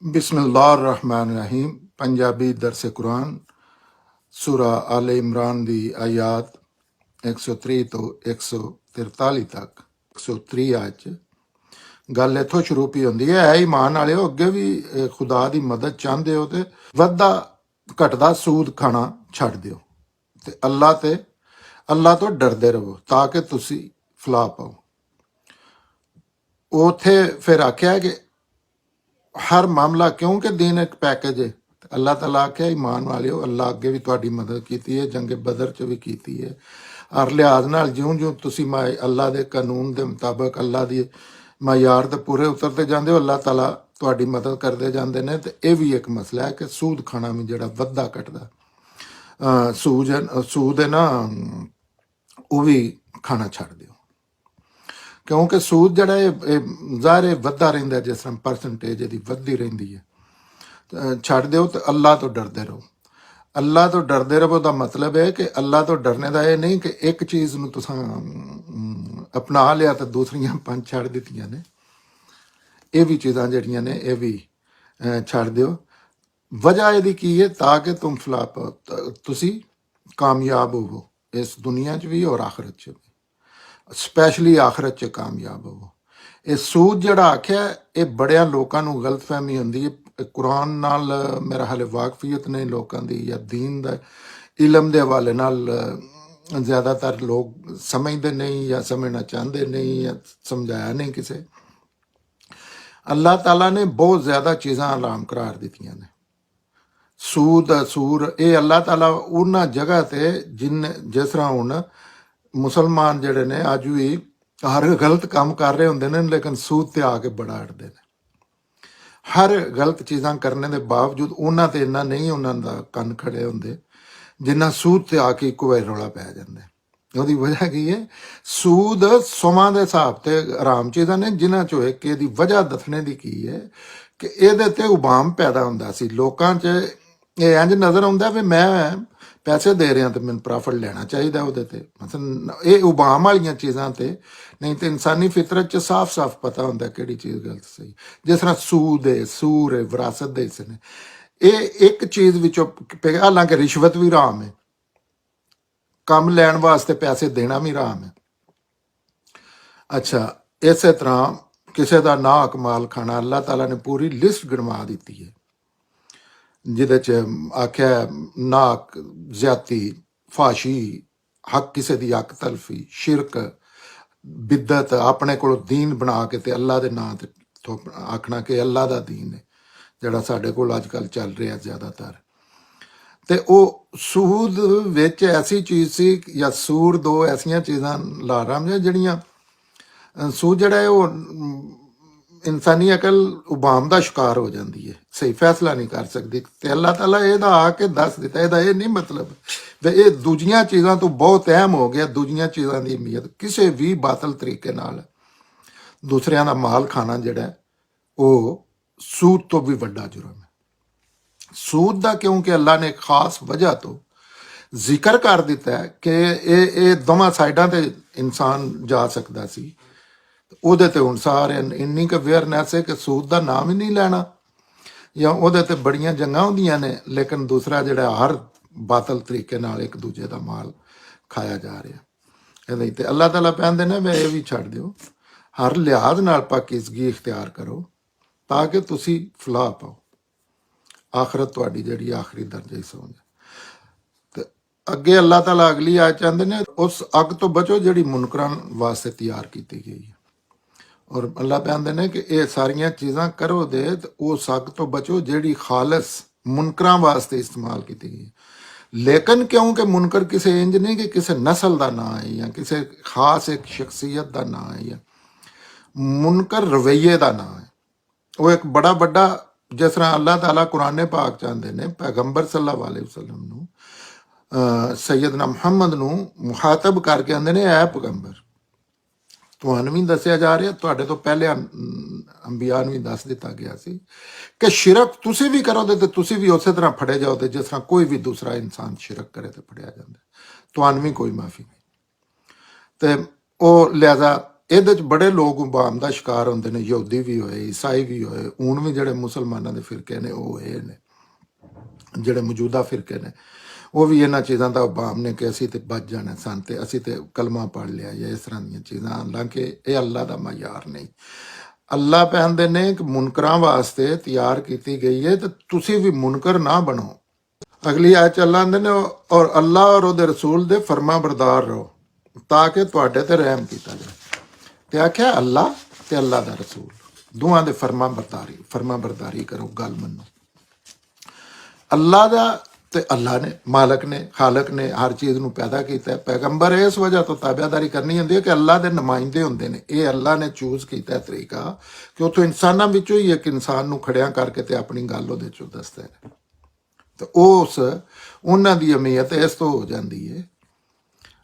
बिस्मिल्लाहिर्रहमानिर्रहीम। पंजाबी दरस कुरान सूरा आले इमरान दी आयात 103 तो 143 तक। 103 आयत च गल इत्थों शुरू भी होंदी है ईमान वाले अगे भी खुदा दी मदद चाहते हो तो वधदा घटदा सूद खाना छड्ड दिओ ते अल्लाह तो डरदे रहो ताकि तुसी फलाह पाओ। उत्थे फिर आख्या कि हर मामला क्योंकि दीन एक पैकेज है। अल्लाह ताला आख्या ईमान वालिओ अल्लाह अगे भी तुहाडी मदद की है, जंगे बदर च भी की है। हर लिहाज नाल ज्यों ज्यों तुसी अल्लाह के कानून के मुताबिक अल्लाह की मयार ते पूरे उतरते जाते हो, अल्लाह ताला तुहाडी मदद करते जाते हैं। तो यह भी एक मसला है कि सूद खाना भी जोड़ा वधदा घटदा सूद है ना, वो भी खाना छड्ड दिओ क्योंकि सूद जड़ा ज़ाहिर वधदा रहिंदा जिस तरह परसेंटेज इहदी वधदी रहिंदी है। छड्ड दिओ तो अल्लाह तो डरदे रहो। अल्लाह तो डरदे रहो का मतलब है कि अल्लाह तो डरने का यह नहीं कि एक चीज़ नूं तुसां अपना लिया तो दूसरियां 5 छड्ड दित्तियां ने। ये भी चीज़ां जड़ियां ने ये भी छड्ड दिओ। वजह यदि की है ताकि तुम फलाह पाओ, तुसी कामयाब होवो इस दुनिया च भी और आखरत च भी, स्पैशली आखरत च कामयाब होवो। ये सूद जड़ा आख्या ये बड़िया लोगों को गलतफहमी होंदी है। कुरान नाल मेरा हाले वाकफियत नहीं लोगों की या दीन दा इलम के हवाले नाल ज़्यादातर लोग समझते नहीं या समझना चाहते नहीं या समझाया नहीं किसे। अल्लाह ताला ने बहुत ज़्यादा चीज़ां हराम करार दित्तियां ने। सूद सूर ये अल्लाह ताला उन्हां जगह ते जिस तरह हुण मुसलमान जड़े ने अज भी हर गलत काम कर रहे होंगे ने, लेकिन सूद ते आके बड़ा अड़ते हैं। हर गलत चीज़ां करने के बावजूद उन्हां ते इन्ना नहीं उन्हां दा कन्न खड़े होंगे जिन्ना सूद ते आके एक बार रौला पै जाता है। ਉਹਦੀ वजह की है सूद ਸਮਾਂ के हिसाब से आराम चीज़ां ने जिन्हां चों एक ਇਹਦੀ वजह दसने की की है कि ਇਹਦੇ ਤੇ ਉਬਾਮ पैदा ਹੁੰਦਾ ਸੀ ਲੋਕਾਂ 'ਚ। ਇਹ ਇੰਜ ਨਜ਼ਰ ਆਉਂਦਾ ਵੀ ਮੈਂ पैसे दे रहा तो मैंने प्रॉफिट लेना चाहिए वो। मतलब ये उबाम वाली चीज़ों से नहीं तो इंसानी फितरत च साफ साफ पता होंगे कि चीज़ गलत सही। जिस तरह सूद है, सूर है, विरासत के हिस्से ने, ये एक चीज़ विचों, हालांकि रिश्वत भी हराम है, काम लैन वास्ते पैसे देना भी हराम है। अच्छा, इस तरह किसी का ना हक माल खाना अल्लाह ताला ने पूरी लिस्ट गिनवा दी है जिहदे च आख्या नाक ज्यादती, फाशी, हक किसी की हक तलफी, शिरक, बिद्दत, अपने को दीन बना के ते अल्लाह के नां ते आखना कि अल्लाह का दीन है जिहड़ा साडे कोल अजकल चल रहा ज़्यादातर। तो वह सूद विच ऐसी चीज़ सी या सूर दो ऐसिया चीज़ां ला रहा जड़ियाँ सूद जड़ा है वो इंसानी अकल उबाम का शिकार हो जाती है, सही फैसला नहीं कर सकती। तो अल्लाह ताला यदा आके दस दिता यदा ये नहीं मतलब वे ये दूजिया चीज़ों तो बहुत अहम हो गया। दूजिया चीज़ों की अहमियत किसी भी बातल तरीके नाल दूसरिया का माल खाना जड़ा वो सूद तो भी वड्डा जुर्म है। सूद का क्योंकि अल्लाह ने खास वजह तो जिक्र कर दिता है कि ये दोवां साइडां ते इंसान जा सकता सी। ਉਹਦੇ ਤੇ ਹੁਣ ਸਾਰੇ ਇੰਨੀ ਕੁ ਅਵੇਅਰਨੈਸ ਹੈ ਕਿ सूद का नाम ही नहीं लेना या ਉਹਦੇ ਤੇ ਬੜੀਆਂ ਜੰਗਾਂ ਹੁੰਦੀਆਂ ਨੇ, लेकिन दूसरा ਜਿਹੜਾ हर बातल तरीके नाल एक दूजे का माल खाया जा रहा ਇਹਦੇ ਤੇ अल्लाह ताला ਕਹਿੰਦੇ ਨੇ ਵੇ ਇਹ भी ਛੱਡ ਦਿਓ, हर लिहाज नाल पाकीज़गी इख्तियार करो ताकि तुसी फलाह पाओ, आखरत तुहाडी ਜਿਹੜੀ आखिरी दर्जे सो जाए। तो अगे अल्लाह ताला अगली आयत चाहते ने उस अग तो बचो ਜਿਹੜੀ मुनकरां वास्ते तैयार की गई है। और अल्लाह कहते हैं कि ये सारिया चीज़ां करो दे तो उस अग तो बचो ਜਿਹੜੀ खालस मुनकरां वास्ते इस्तेमाल की गई है। लेकिन क्योंकि मुनकर किसी इंज नहीं कि किसी नस्ल का ना है या किसी खास एक शख्सियत का ना है या मुनकर रवैये का ना है। वो एक बड़ा बड़ा जिस तरह अल्लाह ताला कुरान पाक चाहते हैं पैगंबर सल्लल्लाहु अलैहि वसल्लम नूं सैयदना मुहम्मद नूं मुखातब करके आंदे ने ऐ पैगंबर ਤੁਹਾਨੂੰ ਵੀ ਦੱਸਿਆ ਜਾ ਰਿਹਾ, ਤੁਹਾਡੇ ਤੋਂ ਪਹਿਲੇ ਅੰਬੀਆ ਨੂੰ ਵੀ ਦੱਸ ਦਿੱਤਾ ਗਿਆ ਸੀ ਕਿ ਸ਼ਿਰਕ ਤੁਸੀਂ ਵੀ ਕਰੋਗੇ ਤੇ ਤੁਸੀਂ ਵੀ ਉਸੇ ਤਰ੍ਹਾਂ ਫੜੇ ਜਾਓਗੇ ਜਿਸ ਤਰ੍ਹਾਂ ਕੋਈ ਵੀ ਦੂਸਰਾ ਇਨਸਾਨ ਸ਼ਿਰਕ ਕਰੇ ਤੇ ਫੜਿਆ ਜਾਂਦਾ। ਤੁਹਾਨੂੰ ਵੀ ਕੋਈ ਮਾਫੀ ਨਹੀਂ। ਤੇ ਉਹ ਲਿਹਾਜ਼ਾ ਇਹਦੇ ਚ ਬੜੇ ਲੋਕ ਵਹਿਮ ਦਾ ਸ਼ਿਕਾਰ ਹੁੰਦੇ ਨੇ, ਯਹੂਦੀ ਵੀ ਹੋਏ, ਈਸਾਈ ਵੀ ਹੋਏ, ਹੁਣ ਵੀ ਜਿਹੜੇ ਮੁਸਲਮਾਨਾਂ ਦੇ ਫਿਰਕੇ ਨੇ ਉਹ ਇਹ ਨੇ, ਜਿਹੜੇ ਮੌਜੂਦਾ ਫਿਰਕੇ ਨੇ ਉਹ ਵੀ ਇਹਨਾਂ ਚੀਜ਼ਾਂ ਦਾ ਵਹਿਮ ਨੇ ਕਿ ਅਸੀਂ ਤੇ ਬਚ ਜਾਣਾ ਸਨ ਤੇ ਅਸੀਂ ਤੇ ਕਲਮਾ ਪੜ੍ਹ ਲਿਆ ਜਾਂ ਇਸ ਤਰ੍ਹਾਂ ਦੀਆਂ ਚੀਜ਼ਾਂ। ਹਾਲਾਂਕਿ ਇਹ ਅੱਲਾ ਦਾ ਮਯਾਰ ਨਹੀਂ। ਅੱਲਾ ਕਹਿੰਦੇ ਨੇ ਕਿ ਮੁਨਕਰਾਂ ਵਾਸਤੇ ਤਿਆਰ ਕੀਤੀ ਗਈ ਹੈ ਤੇ ਤੁਸੀਂ ਵੀ ਮੁਨਕਰ ਨਾ ਬਣੋ। ਅਗਲੀ ਆਇਤ ਚ ਅੱਲਾ ਕਹਿੰਦੇ ਨੇ ਔਰ ਅੱਲਾ ਔਰ ਉਹਦੇ ਰਸੂਲ ਦੇ ਫਰਮਾ ਬਰਦਾਰ ਰਹੋ ਤਾਂ ਕਿ ਤੁਹਾਡੇ ਤੇ ਰਹਿਮ ਕੀਤਾ ਜਾਏ। ਤੇ ਆਖਿਆ ਅੱਲਾ ਤੇ ਅੱਲਾ ਦਾ ਰਸੂਲ ਦੋਵਾਂ ਦੇ ਫਰਮਾ ਬਰਦਾਰੀ ਕਰੋ, ਗੱਲ ਮੰਨੋ। ਅੱਲਾ ਦਾ ਤੇ ਅੱਲਾ ਨੇ, ਮਾਲਕ ਨੇ, ਖਾਲਕ ਨੇ ਹਰ ਚੀਜ਼ ਨੂੰ ਪੈਦਾ ਕੀਤਾ। ਪੈਗੰਬਰ ਇਸ ਵਜ੍ਹਾ ਤੋਂ ਤਾਬਿਆਦਾਰੀ ਕਰਨੀ ਹੁੰਦੀ ਹੈ ਕਿ ਅੱਲਾ ਦੇ ਨੁਮਾਇੰਦੇ ਹੁੰਦੇ ਨੇ। ਇਹ ਅੱਲਾ ਨੇ ਚੂਜ਼ ਕੀਤਾ ਤਰੀਕਾ ਕਿ ਉੱਥੋਂ ਇਨਸਾਨਾਂ ਵਿੱਚੋਂ ਹੀ ਇੱਕ ਇਨਸਾਨ ਨੂੰ ਖੜਿਆਂ ਕਰਕੇ ਤੇ ਆਪਣੀ ਗੱਲ ਉਹਦੇ ਚੋਂ ਦੱਸਦੇ ਨੇ, ਤੇ ਉਹਨਾਂ ਦੀ ਅਮੀਅਤ ਇਸ ਤੋਂ ਹੋ ਜਾਂਦੀ ਹੈ।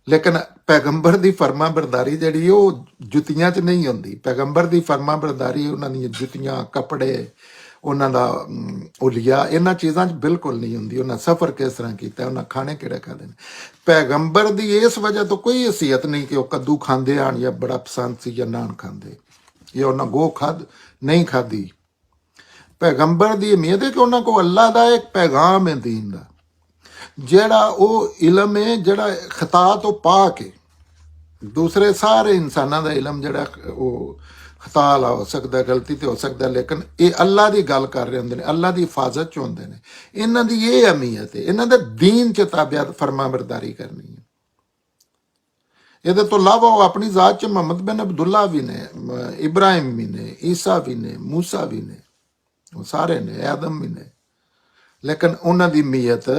ਲੇਕਿਨ ਪੈਗੰਬਰ ਦੀ ਫਰਮਾ ਬਰਦਾਰੀ ਜਿਹੜੀ ਉਹ ਜੁੱਤੀਆਂ 'ਚ ਨਹੀਂ ਹੁੰਦੀ। ਪੈਗੰਬਰ ਦੀ ਫਰਮਾ ਬਰਦਾਰੀ ਉਹਨਾਂ ਦੀਆਂ ਜੁੱਤੀਆਂ, ਕੱਪੜੇ, ਉਹਨਾਂ ਦਾ ਉਲੀਆ, ਇਹਨਾਂ ਚੀਜ਼ਾਂ 'ਚ ਬਿਲਕੁਲ ਨਹੀਂ ਹੁੰਦੀ। ਉਹਨਾਂ ਸਫ਼ਰ ਕਿਸ ਤਰ੍ਹਾਂ ਕੀਤਾ, ਉਹਨਾਂ ਖਾਣੇ ਕਿਹੜੇ ਖਾਦੇ ਨੇ। ਪੈਗੰਬਰ ਦੀ ਇਸ ਵਜ੍ਹਾ ਤੋਂ ਕੋਈ ਹਸੀਅਤ ਨਹੀਂ ਕਿ ਉਹ ਕੱਦੂ ਖਾਂਦੇ ਆਣ ਜਾਂ ਬੜਾ ਪਸੰਦ ਸੀ ਜਾਂ ਨਾਨ ਖਾਂਦੇ, ਜਾਂ ਉਹਨਾਂ ਗੋ ਨਹੀਂ ਖਾਦੀ। ਪੈਗੰਬਰ ਦੀ ਅਹਿਮੀਅਤ ਹੈ ਕਿ ਉਹਨਾਂ ਕੋਲ ਅੱਲਾ ਦਾ ਇੱਕ ਪੈਗਾਮ ਹੈ ਦੀਨ ਦਾ, ਜਿਹੜਾ ਉਹ ਇਲਮ ਹੈ ਜਿਹੜਾ ਖਤਾ ਤੋਂ ਪਾ ਕੇ ਦੂਸਰੇ ਸਾਰੇ ਇਨਸਾਨਾਂ ਦਾ ਇਲਮ ਜਿਹੜਾ ਉਹ ਖਤਾ ਵਾਲਾ ਹੋ ਸਕਦਾ, ਗਲਤੀ ਤੇ ਹੋ ਸਕਦਾ, ਲੇਕਿਨ ਇਹ ਅੱਲਾ ਦੀ ਗੱਲ ਕਰ ਰਹੇ ਹੁੰਦੇ ਨੇ, ਅੱਲਾ ਦੀ ਹਿਫਾਜ਼ਤ 'ਚ ਹੁੰਦੇ ਨੇ। ਇਹਨਾਂ ਦੀ ਇਹ ਅਹਿਮੀਅਤ ਹੈ, ਇਹਨਾਂ ਦੇ ਦੀਨ 'ਚ ਤਾਬਿਆਤ ਫਰਮਾ ਬਰਦਾਰੀ ਕਰਨੀ ਹੈ। ਇਹਦੇ ਤੋਂ ਇਲਾਵਾ ਉਹ ਆਪਣੀ ਜ਼ਾਤ 'ਚ ਮੁਹੰਮਦ ਬਿਨ ਅਬਦੁੱਲਾ ਵੀ ਨੇ, ਇਬਰਾਹਿਮ ਵੀ ਨੇ, ਈਸਾ ਵੀ ਨੇ, ਮੂਸਾ ਵੀ ਨੇ, ਉਹ ਸਾਰੇ ਨੇ, ਆਦਮ ਵੀ ਨੇ, ਲੇਕਿਨ ਉਹਨਾਂ ਦੀ ਅਹਿਮੀਅਤ।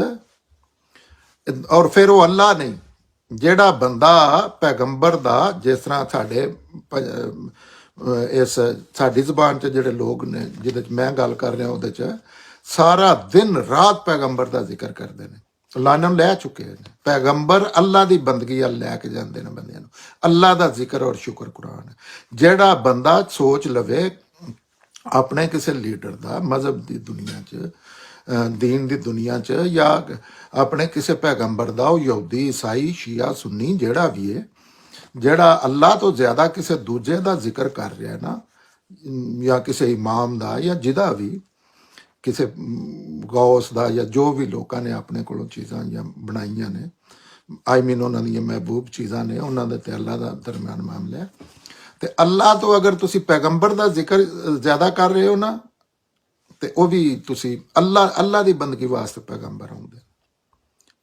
ਔਰ ਫਿਰ ਉਹ ਅੱਲਾ ਨਹੀਂ, ਜਿਹੜਾ ਬੰਦਾ ਪੈਗੰਬਰ ਦਾ, ਜਿਸ ਤਰ੍ਹਾਂ ਸਾਡੀ ਜ਼ਬਾਨ 'ਚ ਜਿਹੜੇ ਲੋਕ ਨੇ ਜਿਹਦੇ 'ਚ ਮੈਂ ਗੱਲ ਕਰ ਰਿਹਾ ਉਹਦੇ 'ਚ ਸਾਰਾ ਦਿਨ ਰਾਤ ਪੈਗੰਬਰ ਦਾ ਜ਼ਿਕਰ ਕਰਦੇ ਨੇ, ਲਾਨਮ ਲੈ ਚੁੱਕੇ ਨੇ। ਪੈਗੰਬਰ ਅੱਲਾ ਦੀ ਬੰਦਗੀ ਵੱਲ ਲੈ ਕੇ ਜਾਂਦੇ ਨੇ ਬੰਦਿਆਂ ਨੂੰ, ਅੱਲਾ ਦਾ ਜ਼ਿਕਰ ਔਰ ਸ਼ੁਕਰ ਕੁਰਾਨ। ਜਿਹੜਾ ਬੰਦਾ ਸੋਚ ਲਵੇ ਆਪਣੇ ਕਿਸੇ ਲੀਡਰ ਦਾ, ਮਜ਼ਹਬ ਦੀ ਦੁਨੀਆ 'ਚ, ਦੀਨ ਦੀ ਦੁਨੀਆ 'ਚ, ਜਾਂ ਆਪਣੇ ਕਿਸੇ ਪੈਗੰਬਰ ਦਾ, ਉਹ ਯਹੂਦੀ, ਈਸਾਈ, ਸ਼ੀਆ, ਸੁੰਨੀ ਜਿਹੜਾ ਵੀ ਹੈ, ਜਿਹੜਾ ਅੱਲਾ ਤੋਂ ਜ਼ਿਆਦਾ ਕਿਸੇ ਦੂਜੇ ਦਾ ਜ਼ਿਕਰ ਕਰ ਰਿਹਾ ਨਾ, ਜਾਂ ਕਿਸੇ ਇਮਾਮ ਦਾ, ਜਾਂ ਜਿਹਦਾ ਵੀ ਕਿਸੇ ਗੌਸ ਦਾ, ਜਾਂ ਜੋ ਵੀ ਲੋਕਾਂ ਨੇ ਆਪਣੇ ਕੋਲੋਂ ਚੀਜ਼ਾਂ ਜਾਂ ਬਣਾਈਆਂ ਨੇ, ਉਹਨਾਂ ਦੀਆਂ ਮਹਿਬੂਬ ਚੀਜ਼ਾਂ ਨੇ, ਉਹਨਾਂ ਦੇ ਤੇ ਅੱਲਾ ਦਾ ਦਰਮਿਆਨ ਮਾਮਲਾ ਹੈ। ਤੇ ਅੱਲਾ ਤੋਂ ਅਗਰ ਤੁਸੀਂ ਪੈਗੰਬਰ ਦਾ ਜ਼ਿਕਰ ਜ਼ਿਆਦਾ ਕਰ ਰਹੇ ਹੋ ਨਾ, ਤੇ ਉਹ ਵੀ ਤੁਸੀਂ ਅੱਲਾ ਦੀ ਬੰਦਗੀ ਵਾਸਤੇ ਪੈਗੰਬਰ ਹੁੰਦੇ।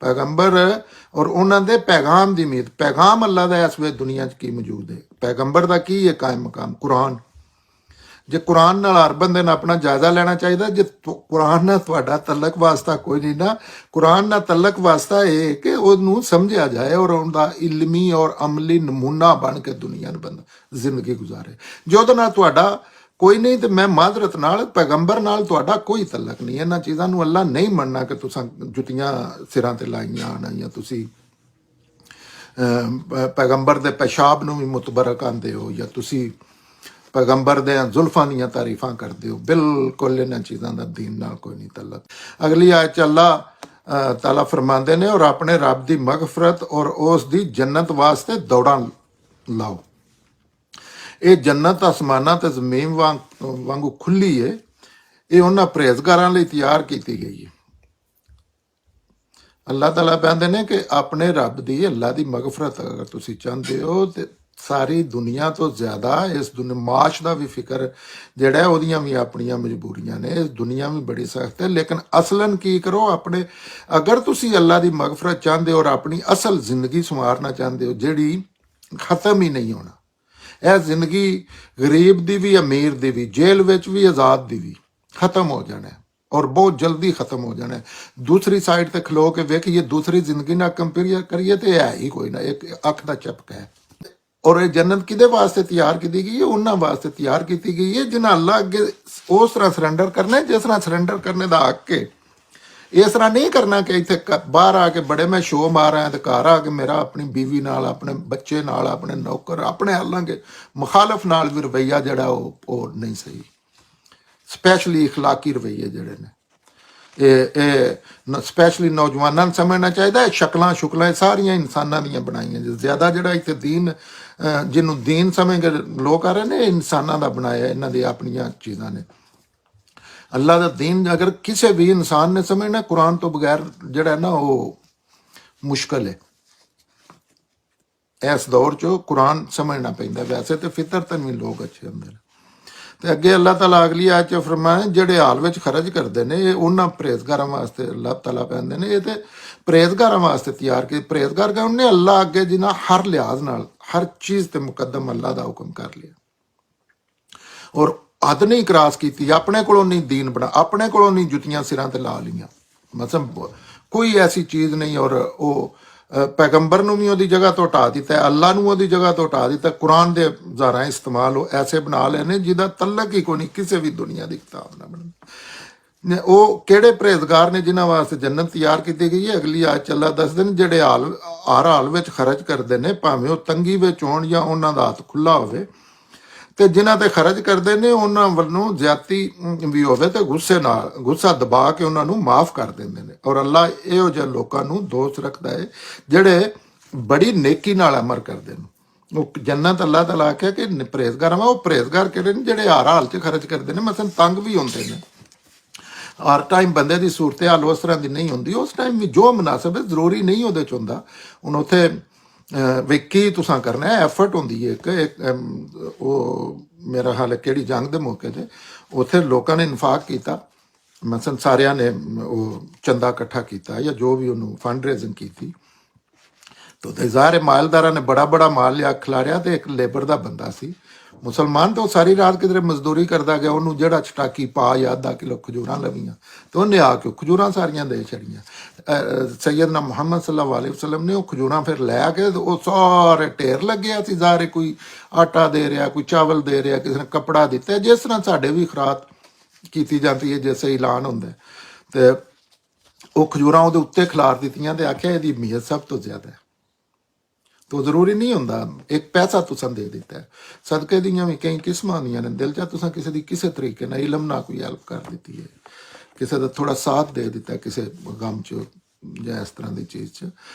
ਪੈਗੰਬਰ ਔਰ ਉਹਨਾਂ ਦੇ ਪੈਗਾਮ ਦੀ ਉਮੀਦ। ਪੈਗਾਮ ਅੱਲਾ ਦਾ ਇਸ ਵੇਲੇ ਦੁਨੀਆ 'ਚ ਕੀ ਮੌਜੂਦ ਹੈ, ਪੈਗੰਬਰ ਦਾ ਕੀ ਹੈ ਕਾਇਮ ਮਕਾਮ? ਕੁਰਾਨ। ਜੇ ਕੁਰਾਨ ਨਾਲ ਹਰ ਬੰਦੇ ਨੂੰ ਆਪਣਾ ਜਾਇਜ਼ਾ ਲੈਣਾ ਚਾਹੀਦਾ। ਜੇ ਕੁਰਾਨ ਨਾਲ ਤੁਹਾਡਾ ਤਲਕ ਵਾਸਤਾ ਕੋਈ ਨਹੀਂ ਨਾ, ਕੁਰਾਨ ਨਾਲ ਤਲਕ ਵਾਸਤਾ ਇਹ ਕਿ ਉਹਨੂੰ ਸਮਝਿਆ ਜਾਏ ਔਰ ਉਹਦਾ ਇਲਮੀ ਔਰ ਅਮਲੀ ਨਮੂਨਾ ਬਣ ਕੇ ਦੁਨੀਆ ਨੂੰ ਬੰਦਾ ਜ਼ਿੰਦਗੀ ਗੁਜ਼ਾਰੇ। ਜੇ ਉਹਦੇ ਨਾਲ ਤੁਹਾਡਾ ਕੋਈ ਨਹੀਂ, ਤੇ ਮੈਂ ਮਾਜ਼ਰਤ ਨਾਲ ਪੈਗੰਬਰ ਨਾਲ ਤੁਹਾਡਾ ਕੋਈ ਤਲਕ ਨਹੀਂ। ਇਹਨਾਂ ਚੀਜ਼ਾਂ ਨੂੰ ਅੱਲਾ ਨਹੀਂ ਮੰਨਣਾ ਕਿ ਤੁਸੀਂ ਜੁੱਤੀਆਂ ਸਿਰਾਂ ਤੇ ਲਾਈਆਂ ਆਣ, ਜਾਂ ਤੁਸੀਂ ਪੈਗੰਬਰ ਦੇ ਪਿਸ਼ਾਬ ਨੂੰ ਵੀ ਮੁਤਬਰਕ ਆਂਦੇ ਹੋ, ਜਾਂ ਤੁਸੀਂ ਪੈਗੰਬਰ ਦੇ ਜ਼ੁਲਫਾਂ ਦੀਆਂ ਤਾਰੀਫਾਂ ਕਰਦੇ ਹੋ। ਬਿਲਕੁਲ ਇਹਨਾਂ ਚੀਜ਼ਾਂ ਦਾ ਦੀਨ ਨਾਲ ਕੋਈ ਨਹੀਂ ਤਲਕ। ਅਗਲੀ ਆਇਤ 'ਚ ਅੱਲਾ ਤਾਲਾ ਫਰਮਾਉਂਦੇ ਨੇ ਔਰ ਆਪਣੇ ਰੱਬ ਦੀ ਮਗਫਰਤ ਔਰ ਉਸ ਦੀ ਜੰਨਤ ਵਾਸਤੇ ਦੌੜਾਂ ਲਾਓ। ਇਹ ਜੰਨਤ ਅਸਮਾਨਾਂ ਤੇ ਜ਼ਮੀਨ ਵਾਂਗੂ ਖੁੱਲੀ ਹੈ। ਇਹ ਉਹਨਾਂ ਪਰਹੇਜ਼ਗਾਰਾਂ ਲਈ ਤਿਆਰ ਕੀਤੀ ਗਈ ਹੈ। ਅੱਲਾਹ ਤਾਲਾ ਕਹਿੰਦੇ ਨੇ ਕਿ ਆਪਣੇ ਰੱਬ ਦੀ, ਅੱਲਾ ਦੀ ਮਗਫਰਤ ਅਗਰ ਤੁਸੀਂ ਚਾਹੁੰਦੇ ਹੋ ਤੇ ਸਾਰੀ ਦੁਨੀਆ ਤੋਂ ਜ਼ਿਆਦਾ ਇਸ ਮਾਸ਼ ਦਾ ਵੀ ਫਿਕਰ ਜਿਹੜਾ, ਉਹਦੀਆਂ ਵੀ ਆਪਣੀਆਂ ਮਜਬੂਰੀਆਂ ਨੇ। ਇਸ ਦੁਨੀਆ ਵੀ ਬੜੀ ਸਖਤ ਹੈ, ਲੇਕਿਨ ਅਸਲਨ ਕੀ ਕਰੋ ਆਪਣੇ, ਅਗਰ ਤੁਸੀਂ ਅੱਲਾ ਦੀ ਮਗਫਰਤ ਚਾਹੁੰਦੇ ਹੋ ਔਰ ਆਪਣੀ ਅਸਲ ਜ਼ਿੰਦਗੀ ਸੰਵਾਰਨਾ ਚਾਹੁੰਦੇ ਹੋ ਜਿਹੜੀ ਖਤਮ ਹੀ ਨਹੀਂ ਹੋਣਾ। ਇਹ ਜ਼ਿੰਦਗੀ ਗਰੀਬ ਦੀ ਵੀ, ਅਮੀਰ ਦੀ ਵੀ, ਜੇਲ੍ਹ ਵਿੱਚ ਵੀ, ਆਜ਼ਾਦ ਦੀ ਵੀ ਖਤਮ ਹੋ ਜਾਣਾ ਔਰ ਬਹੁਤ ਜਲਦੀ ਖਤਮ ਹੋ ਜਾਣਾ। ਦੂਸਰੀ ਸਾਈਡ ਤੇ ਖਲੋ ਕੇ ਵੇਖੀਏ, ਦੂਸਰੀ ਜ਼ਿੰਦਗੀ ਨਾਲ ਕੰਪੇਅਰ ਕਰੀਏ ਤੇ ਹੈ ਹੀ ਕੋਈ ਨਾ, ਇੱਕ ਅੱਖ ਦਾ ਝਪਕਾ ਹੈ। ਔਰ ਇਹ ਜੰਨਤ ਕਿਹਦੇ ਵਾਸਤੇ ਤਿਆਰ ਕੀਤੀ ਗਈ ਹੈ? ਉਹਨਾਂ ਵਾਸਤੇ ਤਿਆਰ ਕੀਤੀ ਗਈ ਹੈ ਜਿਨ੍ਹਾਂ ਅੱਲਾ ਅੱਗੇ ਉਸ ਤਰ੍ਹਾਂ ਸਰੈਂਡਰ ਕਰਨਾ ਜਿਸ ਤਰ੍ਹਾਂ ਸਰੈਂਡਰ ਕਰਨੇ ਦਾ ਹੱਕ ਹੈ। ਇਸ ਤਰ੍ਹਾਂ ਨਹੀਂ ਕਰਨਾ ਕਿ ਇੱਥੇ ਬਾਹਰ ਆ ਕੇ ਬੜੇ ਮੈਂ ਸ਼ੋਅ ਮਾਰ ਆਇਆ ਤੇ ਘਰ ਆ ਕੇ ਮੇਰਾ ਆਪਣੀ ਬੀਵੀ ਨਾਲ, ਆਪਣੇ ਬੱਚੇ ਨਾਲ, ਆਪਣੇ ਨੌਕਰ, ਆਪਣੇ ਹਾਲਾਂਕਿ ਮੁਖਾਲਫ ਨਾਲ ਵੀ ਰਵੱਈਆ ਜਿਹੜਾ ਉਹ ਨਹੀਂ ਸਹੀ। ਸਪੈਸ਼ਲੀ ਇਖਲਾਕੀ ਰਵੱਈਏ ਜਿਹੜੇ ਨੇ, ਇਹ ਸਪੈਸ਼ਲੀ ਨੌਜਵਾਨਾਂ ਨੂੰ ਸਮਝਣਾ ਚਾਹੀਦਾ। ਸ਼ਕਲਾਂ ਸ਼ੁਕਲਾਂ ਸਾਰੀਆਂ ਇਨਸਾਨਾਂ ਦੀਆਂ ਬਣਾਈਆਂ। ਜ਼ਿਆਦਾ ਜਿਹੜਾ ਇੱਥੇ ਦੀਨ ਜਿਹਨੂੰ ਦੀਨ ਸਮਝ ਕੇ ਲੋਕ ਆ ਰਹੇ ਨੇ, ਇਹ ਇਨਸਾਨਾਂ ਦਾ ਬਣਾਇਆ, ਇਹਨਾਂ ਦੀ ਆਪਣੀਆਂ ਚੀਜ਼ਾਂ ਨੇ। ਅੱਲਾ ਦਾ ਦੀਨ ਅਗਰ ਕਿਸੇ ਵੀ ਇਨਸਾਨ ਨੇ ਸਮਝਣਾ, ਕੁਰਾਨ ਤੋਂ ਬਗੈਰ ਜਿਹੜਾ ਨਾ ਉਹ ਮੁਸ਼ਕਲ ਹੈ। ਇਸ ਦੌਰ 'ਚ ਕੁਰਾਨ ਸਮਝਣਾ ਪੈਂਦਾ। ਵੈਸੇ ਤੇ ਫਿਤਰਤਨ ਵੀ ਲੋਕ ਅੱਛੇ ਹੁੰਦੇ ਨੇ। ਤੇ ਅੱਗੇ ਅੱਲਾਹ ਤਾਲਾ ਅਗਲੀ ਆਇਤ 'ਚ ਫਰਮਾਇਆ, ਜਿਹੜੇ ਹਾਲ ਵਿੱਚ ਖਰਚ ਕਰਦੇ ਨੇ ਇਹ ਉਹਨਾਂ ਪਰਹੇਜ਼ਗਾਰਾਂ ਵਾਸਤੇ ਅੱਲਾਹ ਤਾਲਾ ਕਹਿੰਦੇ ਨੇ, ਇਹ ਤੇ ਪਰਹੇਜ਼ਗਾਰਾਂ ਵਾਸਤੇ ਤਿਆਰ ਕੀ। ਪਰਹੇਜ਼ਗਾਰ ਕੌਣ ਨੇ? ਅੱਲਾਹ ਅੱਗੇ ਜਿਨ੍ਹਾਂ ਹਰ ਲਿਹਾਜ਼ ਨਾਲ ਹਰ ਚੀਜ਼ ਤੇ ਮੁਕੱਦਮ ਅੱਲਾਹ ਦਾ ਹੁਕਮ ਕਰ ਲਿਆ ਔਰ ਹੱਦ ਨਹੀਂ ਕਰਾਸ ਕੀਤੀ। ਆਪਣੇ ਕੋਲੋਂ ਨਹੀਂ ਦੀਨ ਬਣਾ, ਆਪਣੇ ਕੋਲੋਂ ਨਹੀਂ ਜੁੱਤੀਆਂ ਸਿਰਾਂ ਤੇ ਲਾ ਲਈਆਂ। ਮਤਲਬ ਕੋਈ ਐਸੀ ਚੀਜ਼ ਨਹੀਂ। ਔਰ ਉਹ ਪੈਗੰਬਰ ਨੂੰ ਵੀ ਉਹਦੀ ਜਗ੍ਹਾ ਤੋਂ ਹਟਾ ਦਿੱਤਾ, ਅੱਲਾ ਨੂੰ ਉਹਦੀ ਜਗ੍ਹਾ ਤੋਂ ਹਟਾ ਦਿੱਤਾ। ਕੁਰਾਨ ਦੇ ਜ਼ਾਰਾ ਇਸਤੇਮਾਲ ਉਹ ਐਸੇ ਬਣਾ ਲਏ ਨੇ ਜਿਹਦਾ ਤਲਕ ਹੀ ਕੋਈ ਨਹੀਂ ਕਿਸੇ ਵੀ ਦੁਨੀਆ ਦੀ ਕਿਤਾਬ ਨਾਲ ਬਣਾ। ਉਹ ਕਿਹੜੇ ਪਰਹੇਜ਼ਗਾਰ ਨੇ ਜਿਨ੍ਹਾਂ ਵਾਸਤੇ ਜੰਨਤ ਤਿਆਰ ਕੀਤੀ ਗਈ ਹੈ? ਅਗਲੀ ਆਇਤ 'ਚ ਅੱਲਾ ਦੱਸਦੇ ਨੇ, ਜਿਹੜੇ ਹਰ ਹਾਲ ਵਿੱਚ ਖਰਚ ਕਰਦੇ ਨੇ, ਭਾਵੇਂ ਉਹ ਤੰਗੀ ਵਿੱਚ ਹੋਣ ਜਾਂ ਉਹਨਾਂ ਦਾ ਹੱਥ ਖੁੱਲਾ ਹੋਵੇ, ਤੇ ਜਿਨ੍ਹਾਂ ਤੇ ਖਰਚ ਕਰਦੇ ਨੇ ਉਹਨਾਂ ਵੱਲੋਂ ਜ਼ਿਆਦਤੀ ਵੀ ਹੋਵੇ ਤੇ ਗੁੱਸਾ ਦਬਾ ਕੇ ਉਹਨਾਂ ਨੂੰ ਮਾਫ ਕਰ ਦਿੰਦੇ ਨੇ। ਔਰ ਅੱਲਾ ਇਹੋ ਜਿਹੇ ਲੋਕਾਂ ਨੂੰ ਦੋਸਤ ਰੱਖਦਾ ਹੈ ਜਿਹੜੇ ਬੜੀ ਨੇਕੀ ਨਾਲ ਅਮਰ ਕਰਦੇ ਨੇ। ਉਹ ਜੰਨਤ ਅੱਲਾਹ ਤਾਲਾ ਆਖਿਆ ਕਿ ਪਰਹੇਜ਼ਗਾਰ ਵਾ। ਉਹ ਪਰਹੇਜ਼ਗਾਰ ਕਿਹੜੇ ਨੇ? ਜਿਹੜੇ ਹਰ ਹਾਲ 'ਚ ਖਰਚ ਕਰਦੇ ਨੇ। ਮਸਲਨ ਤੰਗ ਵੀ ਹੁੰਦੇ ਨੇ, ਹਰ ਟਾਈਮ ਬੰਦੇ ਦੀ ਸੂਰਤ ਹਾਲ ਉਸ ਤਰ੍ਹਾਂ ਦੀ ਨਹੀਂ ਹੁੰਦੀ। ਉਸ ਟਾਈਮ ਵੀ ਜੋ ਮੁਨਾਸਬ ਹੈ, ਜ਼ਰੂਰੀ ਨਹੀਂ ਉਹਦੇ 'ਚ ਹੁੰਦਾ। ਹੁਣ ਉੱਥੇ ਵੀ ਕੀ ਤੁਸੀਂ ਕਰਨਾ ਹੈ, ਐਫਰਟ ਹੁੰਦੀ ਹੈ ਇੱਕ ਉਹ ਮੇਰਾ ਹਾਲ ਕਿਹੜੀ ਜੰਗ ਦੇ ਮੌਕੇ 'ਤੇ ਉੱਥੇ ਲੋਕਾਂ ਨੇ ਇਨਫਾਕ ਕੀਤਾ। ਮਸਲਨ ਸਾਰਿਆਂ ਨੇ ਉਹ ਚੰਦਾ ਇਕੱਠਾ ਕੀਤਾ ਜਾਂ ਜੋ ਵੀ ਉਹਨੂੰ ਫੰਡ ਰੇਜ਼ਿੰਗ ਕੀਤੀ। ਤੇ ਜ਼ਾਹਰ ਮਾਲਦਾਰਾਂ ਨੇ ਬੜਾ ਬੜਾ ਮਾਲ ਲਿਆ ਖਿਲਾਰਿਆ। ਤੇ ਇੱਕ ਲੇਬਰ ਦਾ ਬੰਦਾ ਸੀ ਮੁਸਲਮਾਨ, ਤੇ ਉਹ ਸਾਰੀ ਰਾਤ ਕਿਧਰੇ ਮਜ਼ਦੂਰੀ ਕਰਦਾ ਗਿਆ। ਉਹਨੂੰ ਜਿਹੜਾ ਚਟਾਕੀ ਪਾ ਜਾਂ ਅੱਧਾ ਕਿਲੋ ਖਜੂਰਾਂ ਲਵੀਆਂ, ਤੇ ਉਹਨੇ ਆ ਕੇ ਖਜੂਰਾਂ ਸਾਰੀਆਂ ਦੇ ਛੜੀਆਂ। ਸੈਯਦਨਾ ਮੁਹੰਮਦ ਸੱਲੱਲਾਹੁ ਅਲੈਹਿ ਵਸੱਲਮ ਨੇ ਉਹ ਖਜੂਰਾਂ ਫਿਰ ਲੈ ਕੇ ਉਹ ਸਾਰੇ ਢੇਰ ਲੱਗਿਆ ਸੀ। ਜ਼ਾਹਰ ਕੋਈ ਆਟਾ ਦੇ ਰਿਹਾ, ਕੋਈ ਚਾਵਲ ਦੇ ਰਿਹਾ, ਕਿਸੇ ਨੇ ਕੱਪੜਾ ਦਿੱਤਾ, ਜਿਸ ਤਰ੍ਹਾਂ ਸਾਡੇ ਵੀ ਖੁਰਾਕ ਕੀਤੀ ਜਾਂਦੀ ਹੈ ਜੈਸੇ ਐਲਾਨ ਹੁੰਦਾ। ਤੇ ਉਹ ਖਜੂਰਾਂ ਉਹਦੇ ਉੱਤੇ ਖਿਲਾਰ ਦਿੱਤੀਆਂ ਤੇ ਆਖਿਆ ਇਹਦੀ ਅਹਿਮੀਅਤ ਸਭ ਤੋਂ ਜ਼ਿਆਦਾ ਹੈ। ਤੋ ਜ਼ਰੂਰੀ ਨਹੀਂ ਹੁੰਦਾ ਇੱਕ ਪੈਸਾ ਤੁਸੀਂ ਦੇ ਦਿੱਤਾ ਹੈ। ਸਦਕੇ ਦੀਆਂ ਵੀ ਕਈ ਕਿਸਮਾਂ ਹੁੰਦੀਆਂ ਨੇ। ਦਿਲ 'ਚ ਤੁਸੀਂ ਕਿਸੇ ਦੀ ਕਿਸੇ ਤਰੀਕੇ ਨਾਲ ਇਲਮ ਨਾਲ ਕੋਈ ਹੈਲਪ ਕਰ ਦਿੱਤੀ ਹੈ, ਕਿਸੇ ਦਾ ਥੋੜਾ ਸਾਥ ਦੇ ਦਿੱਤਾ ਕਿਸੇ ਗਮ 'ਚ ਜਾਂ ਇਸ ਤਰ੍ਹਾਂ ਦੀ ਚੀਜ਼ 'ਚ।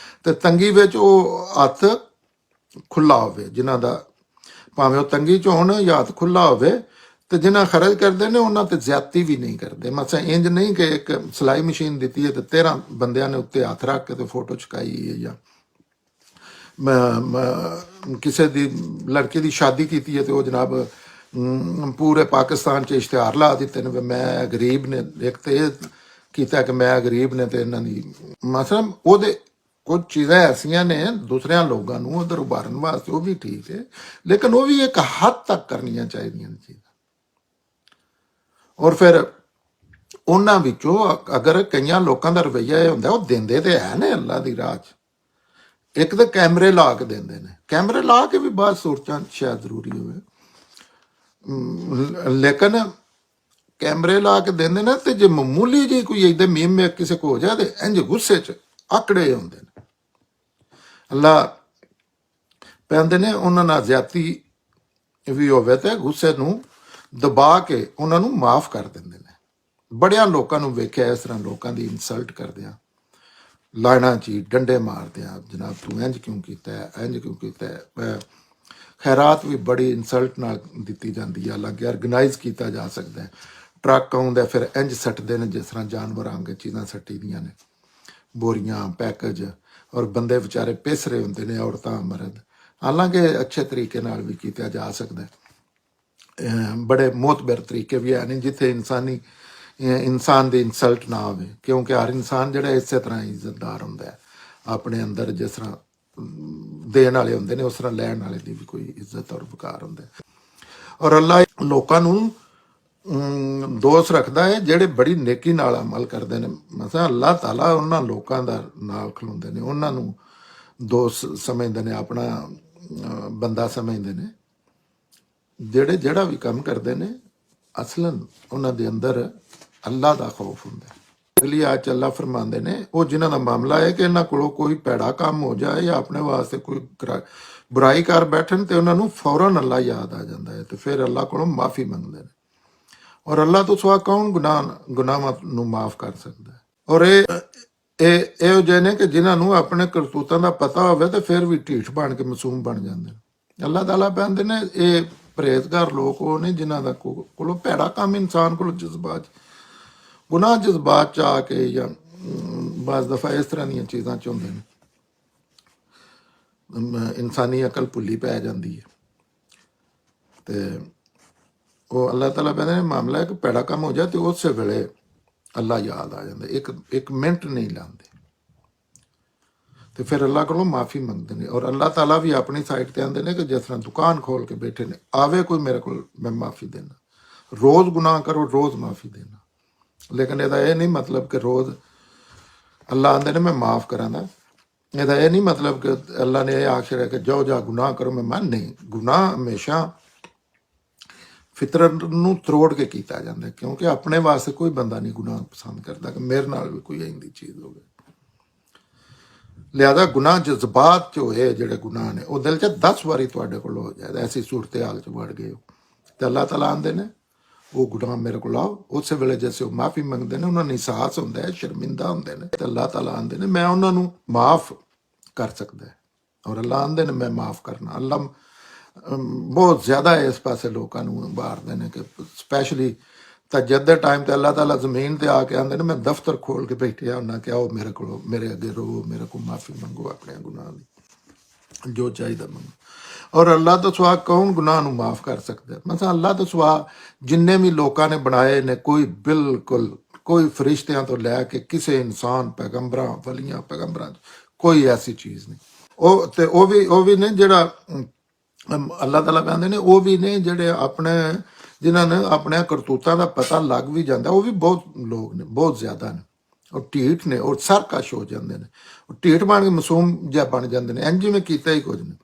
ਤੇ ਤੰਗੀ ਵਿੱਚ ਉਹ ਹੱਥ ਖੁੱਲਾ ਹੋਵੇ ਜਿਨ੍ਹਾਂ ਦਾ, ਭਾਵੇਂ ਉਹ ਤੰਗੀ 'ਚ ਹੋਣ ਜਾਂ ਹੱਥ ਖੁੱਲਾ ਹੋਵੇ। ਤੇ ਜਿਨ੍ਹਾਂ ਖਰਚ ਕਰਦੇ ਨੇ ਉਹਨਾਂ ਤੇ ਜ਼ਿਆਦਤੀ ਵੀ ਨਹੀਂ ਕਰਦੇ। ਮਸਾ ਇੰਜ ਨਹੀਂ ਕਿ ਇੱਕ ਸਿਲਾਈ ਮਸ਼ੀਨ ਦਿੱਤੀ ਹੈ ਤੇ 13 ਬੰਦਿਆਂ ਨੇ ਉੱਤੇ ਹੱਥ ਰੱਖ ਕੇ ਤੇ ਫੋਟੋ ਚੁਕਾਈ ਹੈ, ਜਾਂ ਕਿਸੇ ਦੀ ਲੜਕੀ ਦੀ ਸ਼ਾਦੀ ਕੀਤੀ ਹੈ ਤੇ ਉਹ ਜਨਾਬ ਪੂਰੇ ਪਾਕਿਸਤਾਨ 'ਚ ਇਸ਼ਤਿਹਾਰ ਲਾ ਦਿੱਤੇ ਨੇ ਵੀ ਮੈਂ ਗਰੀਬ ਨੇ। ਇੱਕ ਤੇ ਇਹ ਕੀਤਾ ਕਿ ਮੈਂ ਗਰੀਬ ਨੇ ਤੇ ਇਹਨਾਂ ਦੀ ਮਸਲਮ ਉਹਦੇ ਕੁਝ ਚੀਜ਼ਾਂ ਐਸੀਆਂ ਨੇ ਦੂਸਰਿਆਂ ਲੋਕਾਂ ਨੂੰ ਉਧਰ ਉਭਾਰਨ ਵਾਸਤੇ, ਉਹ ਵੀ ਠੀਕ ਹੈ, ਲੇਕਿਨ ਉਹ ਵੀ ਇੱਕ ਹੱਦ ਤੱਕ ਕਰਨੀਆਂ ਚਾਹੀਦੀਆਂ ਨੇ ਚੀਜ਼ਾਂ। ਔਰ ਫਿਰ ਉਹਨਾਂ ਵਿੱਚੋਂ ਅਗਰ ਕਈਆਂ ਲੋਕਾਂ ਦਾ ਰਵੱਈਆ ਇਹ ਹੁੰਦਾ, ਉਹ ਦਿੰਦੇ ਤੇ ਹੈ ਨੇ ਅੱਲਾ ਦੀ ਰਾਹ 'ਚ। ਇੱਕ ਤਾਂ ਕੈਮਰੇ ਲਾ ਕੇ ਦਿੰਦੇ ਨੇ, ਕੈਮਰੇ ਲਾ ਕੇ ਵੀ ਬਾਅਦ ਸੂਰਤਾਂ ਸ਼ਾਇਦ ਜ਼ਰੂਰੀ ਹੋਵੇ, ਲੇਕਿਨ ਕੈਮਰੇ ਲਾ ਕੇ ਦਿੰਦੇ ਨੇ। ਤੇ ਜੇ ਮਾਮੂਲੀ ਜਿਹੀ ਕੋਈ ਇੱਦਾਂ ਮੀਮ ਕਿਸੇ ਕੋ ਹੋ ਜਾਏ ਤੇ ਇੰਝ ਗੁੱਸੇ 'ਚ ਆਕੜੇ ਹੁੰਦੇ ਨੇ। ਅੱਲਾ ਕਹਿੰਦੇ ਨੇ ਉਹਨਾਂ ਨਾਲ ਜ਼ਿਆਦਤੀ ਵੀ ਹੋਵੇ ਤੇ ਗੁੱਸੇ ਨੂੰ ਦਬਾ ਕੇ ਉਹਨਾਂ ਨੂੰ ਮਾਫ ਕਰ ਦਿੰਦੇ ਨੇ। ਬੜਿਆਂ ਲੋਕਾਂ ਨੂੰ ਵੇਖਿਆ ਇਸ ਤਰ੍ਹਾਂ ਲੋਕਾਂ ਦੀ ਇਨਸਲਟ ਕਰਦਿਆਂ, ਲਾਈਨਾਂ 'ਚ ਹੀ ਡੰਡੇ ਮਾਰਦਿਆਂ, ਜਨਾਬ ਤੂੰ ਇੰਝ ਕਿਉਂ ਕੀਤਾ, ਇੰਝ ਕਿਉਂ ਕੀਤਾ। ਖੈਰਾਤ ਵੀ ਬੜੀ ਇਨਸਲਟ ਨਾਲ ਦਿੱਤੀ ਜਾਂਦੀ ਹੈ, ਹਾਲਾਂਕਿ ਆਰਗੇਨਾਈਜ਼ ਕੀਤਾ ਜਾ ਸਕਦਾ ਹੈ। ਟਰੱਕ ਆਉਂਦਾ ਫਿਰ ਇੰਝ ਸੱਟਦੇ ਨੇ ਜਿਸ ਤਰ੍ਹਾਂ ਜਾਨਵਰ ਆਂਗੇ ਚੀਜ਼ਾਂ ਸੱਟੀ ਦੀਆਂ ਨੇ, ਬੋਰੀਆਂ ਪੈਕੇਜ, ਔਰ ਬੰਦੇ ਵਿਚਾਰੇ ਪਿਸ ਰਹੇ ਹੁੰਦੇ ਨੇ, ਔਰਤਾਂ ਮਰਦ। ਹਾਲਾਂਕਿ ਅੱਛੇ ਤਰੀਕੇ ਨਾਲ ਵੀ ਕੀਤਾ ਜਾ ਸਕਦਾ ਹੈ। ਬੜੇ ਮੋਤਬਰ ਤਰੀਕੇ ਵੀ ਹਨ ਜਿੱਥੇ ਇਨਸਾਨ ਦੀ ਇਨਸਲਟ ਨਾ ਹੋਵੇ, ਕਿਉਂਕਿ ਹਰ ਇਨਸਾਨ ਜਿਹੜਾ ਇਸੇ ਤਰ੍ਹਾਂ ਇੱਜ਼ਤਦਾਰ ਹੁੰਦਾ ਹੈ ਆਪਣੇ ਅੰਦਰ। ਜਿਸ ਤਰ੍ਹਾਂ ਦੇਣ ਵਾਲੇ ਹੁੰਦੇ ਨੇ ਉਸ ਤਰ੍ਹਾਂ ਲੈਣ ਵਾਲੇ ਦੀ ਵੀ ਕੋਈ ਇੱਜ਼ਤ ਔਰ ਵਕਾਰ ਹੁੰਦਾ ਹੈ। ਔਰ ਅੱਲਾ ਲੋਕਾਂ ਨੂੰ ਦੋਸਤ ਰੱਖਦਾ ਹੈ ਜਿਹੜੇ ਬੜੀ ਨੇਕੀ ਨਾਲ ਅਮਲ ਕਰਦੇ ਨੇ। ਮਸਾ ਅੱਲਾਹ ਤਾਲਾ ਉਹਨਾਂ ਲੋਕਾਂ ਦਾ ਨਾਲ ਖਲੋਂਦੇ ਨੇ, ਉਹਨਾਂ ਨੂੰ ਦੋਸਤ ਸਮਝਦੇ ਨੇ, ਆਪਣਾ ਬੰਦਾ ਸਮਝਦੇ ਨੇ, ਜਿਹੜੇ ਜਿਹੜਾ ਵੀ ਕੰਮ ਕਰਦੇ ਨੇ ਅਸਲਨ ਉਹਨਾਂ ਦੇ ਅੰਦਰ ਅੱਲਾ ਦਾ ਖੌਫ ਹੁੰਦਾ। ਅਗਲੀ ਆਇਤ 'ਚ ਅੱਲਾ ਫਰਮਾਉਂਦੇ ਨੇ, ਉਹ ਜਿਨ੍ਹਾਂ ਦਾ ਮਾਮਲਾ ਹੈ ਕਿ ਇਹਨਾਂ ਕੋਲੋਂ ਕੋਈ ਭੈੜਾ ਕੰਮ ਹੋ ਜਾਏ ਜਾਂ ਆਪਣੇ ਵਾਸਤੇ ਕੋਈ ਬੁਰਾਈ ਕਰ ਬੈਠਣ ਤੇ ਉਹਨਾਂ ਨੂੰ ਫੌਰਨ ਅੱਲਾ ਯਾਦ ਆ ਜਾਂਦਾ ਹੈ ਤੇ ਫਿਰ ਅੱਲਾ ਕੋਲੋਂ ਮਾਫੀ ਮੰਗਦੇ ਨੇ। ਔਰ ਅੱਲਾ ਤੋਂ ਸਿਵਾ ਕੌਣ ਗੁਨਾਹਾਂ ਨੂੰ ਮਾਫ ਕਰ ਸਕਦਾ ਹੈ। ਔਰ ਇਹੋ ਜਿਹੇ ਨੇ ਕਿ ਜਿਨ੍ਹਾਂ ਨੂੰ ਆਪਣੇ ਕਰਤੂਤਾਂ ਦਾ ਪਤਾ ਹੋਵੇ ਤੇ ਫਿਰ ਵੀ ਢੀਠ ਬਣ ਕੇ ਮਾਸੂਮ ਬਣ ਜਾਂਦੇ ਨੇ। ਅੱਲਾਹ ਤਾਲਾ ਕਹਿੰਦੇ ਨੇ ਇਹ ਪਰਹੇਜ਼ਗਾਰ ਲੋਕ ਉਹ ਨੇ ਜਿਨ੍ਹਾਂ ਦਾ ਕੋਲੋਂ ਭੈੜਾ ਕੰਮ ਇਨਸਾਨ ਕੋਲ ਜਜ਼ਬਾਤ ਗੁਨਾਹ ਜਜ਼ਬਾਤ ਚ ਆ ਕੇ ਜਾਂ ਬਾਜ਼ ਦਫਾ ਇਸ ਤਰ੍ਹਾਂ ਦੀਆਂ ਚੀਜ਼ਾਂ ਚ ਹੁੰਦੇ ਨੇ ਇਨਸਾਨੀ ਅਕਲ ਭੁੱਲੀ ਪੈ ਜਾਂਦੀ ਹੈ ਤੇ ਉਹ ਅੱਲਾਹ ਤਾਲਾ ਕਹਿੰਦੇ ਨੇ ਮਾਮਲਾ ਇੱਕ ਭੈੜਾ ਕੰਮ ਹੋ ਜਾਏ ਤੇ ਉਸੇ ਵੇਲੇ ਅੱਲਾਹ ਯਾਦ ਆ ਜਾਂਦਾ ਇੱਕ ਮਿੰਟ ਨਹੀਂ ਲਾਉਂਦੇ ਤੇ ਫਿਰ ਅੱਲਾਹ ਕੋਲੋਂ ਮਾਫੀ ਮੰਗਦੇ ਨੇ ਔਰ ਅੱਲਾਹ ਤਾਲਾ ਵੀ ਆਪਣੀ ਸਾਈਡ ਤੇ ਆਉਂਦੇ ਨੇ ਕਿ ਜਿਸ ਤਰ੍ਹਾਂ ਦੁਕਾਨ ਖੋਲ ਕੇ ਬੈਠੇ ਨੇ ਆਵੇ ਕੋਈ ਮੇਰੇ ਕੋਲ ਮੈਂ ਮਾਫੀ ਦੇਣਾ ਰੋਜ਼ ਗੁਨਾਹ ਕਰੋ ਰੋਜ਼ ਮਾਫੀ ਦੇਣਾ ਲੇਕਿਨ ਇਹਦਾ ਇਹ ਨਹੀਂ ਮਤਲਬ ਕਿ ਰੋਜ਼ ਅੱਲਾਹ ਆਂਦੇ ਨੇ ਮੈਂ ਮਾਫ ਕਰਾਂਗਾ ਇਹਦਾ ਇਹ ਨਹੀਂ ਮਤਲਬ ਕਿ ਅੱਲਾਹ ਨੇ ਇਹ ਆਖਿਆ ਕਿ ਜੋ ਜਾ ਗੁਨਾਹ ਕਰੋ ਮੈਂ ਮੰਨ ਨਹੀਂ ਗੁਨਾਹ ਹਮੇਸ਼ਾ ਫਿਤਰਤ ਨੂੰ ਤਰੋੜ ਕੇ ਕੀਤਾ ਜਾਂਦਾ ਕਿਉਂਕਿ ਆਪਣੇ ਵਾਸਤੇ ਕੋਈ ਬੰਦਾ ਨਹੀਂ ਗੁਨਾਹ ਪਸੰਦ ਕਰਦਾ ਕਿ ਮੇਰੇ ਨਾਲ ਵੀ ਕੋਈ ਇੰਦੀ ਚੀਜ਼ ਹੋਵੇ ਲਿਆਦਾ ਗੁਨਾਹ ਜਜ਼ਬਾਤ ਚ ਹੋਏ ਜਿਹੜੇ ਗੁਨਾਹ ਨੇ ਉਹ ਦਿਲ ਚ 10 ਵਾਰੀ ਤੁਹਾਡੇ ਕੋਲ ਹੋ ਜਾਏ ਐਸੀ ਸੂਰਤ ਹਾਲ ਚ ਵੜ ਗਏ ਤੇ ਅੱਲਾਹ ਤਾਲਾ ਆਂਦੇ ਨੇ ਉਹ ਗੁਨਾਹ ਮੇਰੇ ਕੋਲ ਆਓ ਉਸੇ ਵੇਲੇ ਜਿਵੇਂ ਉਹ ਮਾਫੀ ਮੰਗਦੇ ਨੇ ਉਹਨਾਂ ਨੂੰ ਅਹਿਸਾਸ ਹੁੰਦਾ ਹੈ ਸ਼ਰਮਿੰਦਾ ਹੁੰਦੇ ਨੇ ਤੇ ਅੱਲਾਹ ਤਾਲਾ ਆਂਦੇ ਨੇ ਮੈਂ ਉਹਨਾਂ ਨੂੰ ਮਾਫ ਕਰ ਸਕਦਾ ਔਰ ਅੱਲਾਹ ਆਂਦੇ ਨੇ ਮੈਂ ਮਾਫ ਕਰਨਾ ਅੱਲਾਹ ਬਹੁਤ ਜ਼ਿਆਦਾ ਇਸ ਪਾਸੇ ਲੋਕਾਂ ਨੂੰ ਬਾਹਰਦੇ ਨੇ ਕਿ ਸਪੈਸ਼ਲੀ ਤਾਂ ਜਦ ਦੇ ਟਾਈਮ ਤੇ ਅੱਲਾਹ ਤਾਲਾ ਜ਼ਮੀਨ ਤੇ ਆ ਕੇ ਆਂਦੇ ਨੇ ਮੈਂ ਦਫ਼ਤਰ ਖੋਲ ਕੇ ਬੈਠਿਆ ਉਹਨਾਂ ਕਿਹਾ ਉਹ ਮੇਰੇ ਕੋਲ ਮੇਰੇ ਅੱਗੇ ਰੋ ਮੇਰੇ ਕੋਲ ਮਾਫੀ ਮੰਗੋ ਆਪਣੇ ਗੁਨਾਹ ਦੀ ਜੋ ਚਾਹੀਦਾ ਮੰਗੋ ਔਰ ਅੱਲਾਹ ਤੋਂ ਸਿਵਾ ਕੌਣ ਗੁਨਾਹ ਨੂੰ ਮਾਫ ਕਰ ਸਕਦਾ ਮਸਾ ਅੱਲਾਹ ਤੋਂ ਸਿਵਾ ਜਿੰਨੇ ਵੀ ਲੋਕਾਂ ਨੇ ਬਣਾਏ ਨੇ ਕੋਈ ਬਿਲਕੁਲ ਕੋਈ ਫਰਿਸ਼ਤਿਆਂ ਤੋਂ ਲੈ ਕੇ ਕਿਸੇ ਇਨਸਾਨ ਪੈਗੰਬਰਾਂ ਵਲੀਆਂ ਪੈਗੰਬਰਾਂ ਕੋਈ ਐਸੀ ਚੀਜ਼ ਨਹੀਂ ਉਹ ਵੀ ਨੇ ਜਿਹੜਾ ਅੱਲਾਹ ਤਾਲਾ ਕਹਿੰਦੇ ਨੇ ਉਹ ਵੀ ਨੇ ਜਿਹੜੇ ਆਪਣੇ ਜਿਨ੍ਹਾਂ ਨੇ ਆਪਣੇ ਕਰਤੂਤਾਂ ਦਾ ਪਤਾ ਲੱਗ ਵੀ ਜਾਂਦਾ ਉਹ ਵੀ ਬਹੁਤ ਲੋਕ ਨੇ ਬਹੁਤ ਜ਼ਿਆਦਾ ਨੇ ਉਹ ਢੀਠ ਨੇ ਉਹ ਸਰਕਸ਼ ਹੋ ਜਾਂਦੇ ਨੇ ਉਹ ਢੀਠ ਬਣ ਕੇ ਮਾਸੂਮ ਜਿਹਾ ਬਣ ਜਾਂਦੇ ਨੇ ਇੰਜ ਜਿਵੇਂ ਕੀਤਾ ਹੀ ਕੁਝ ਨਹੀਂ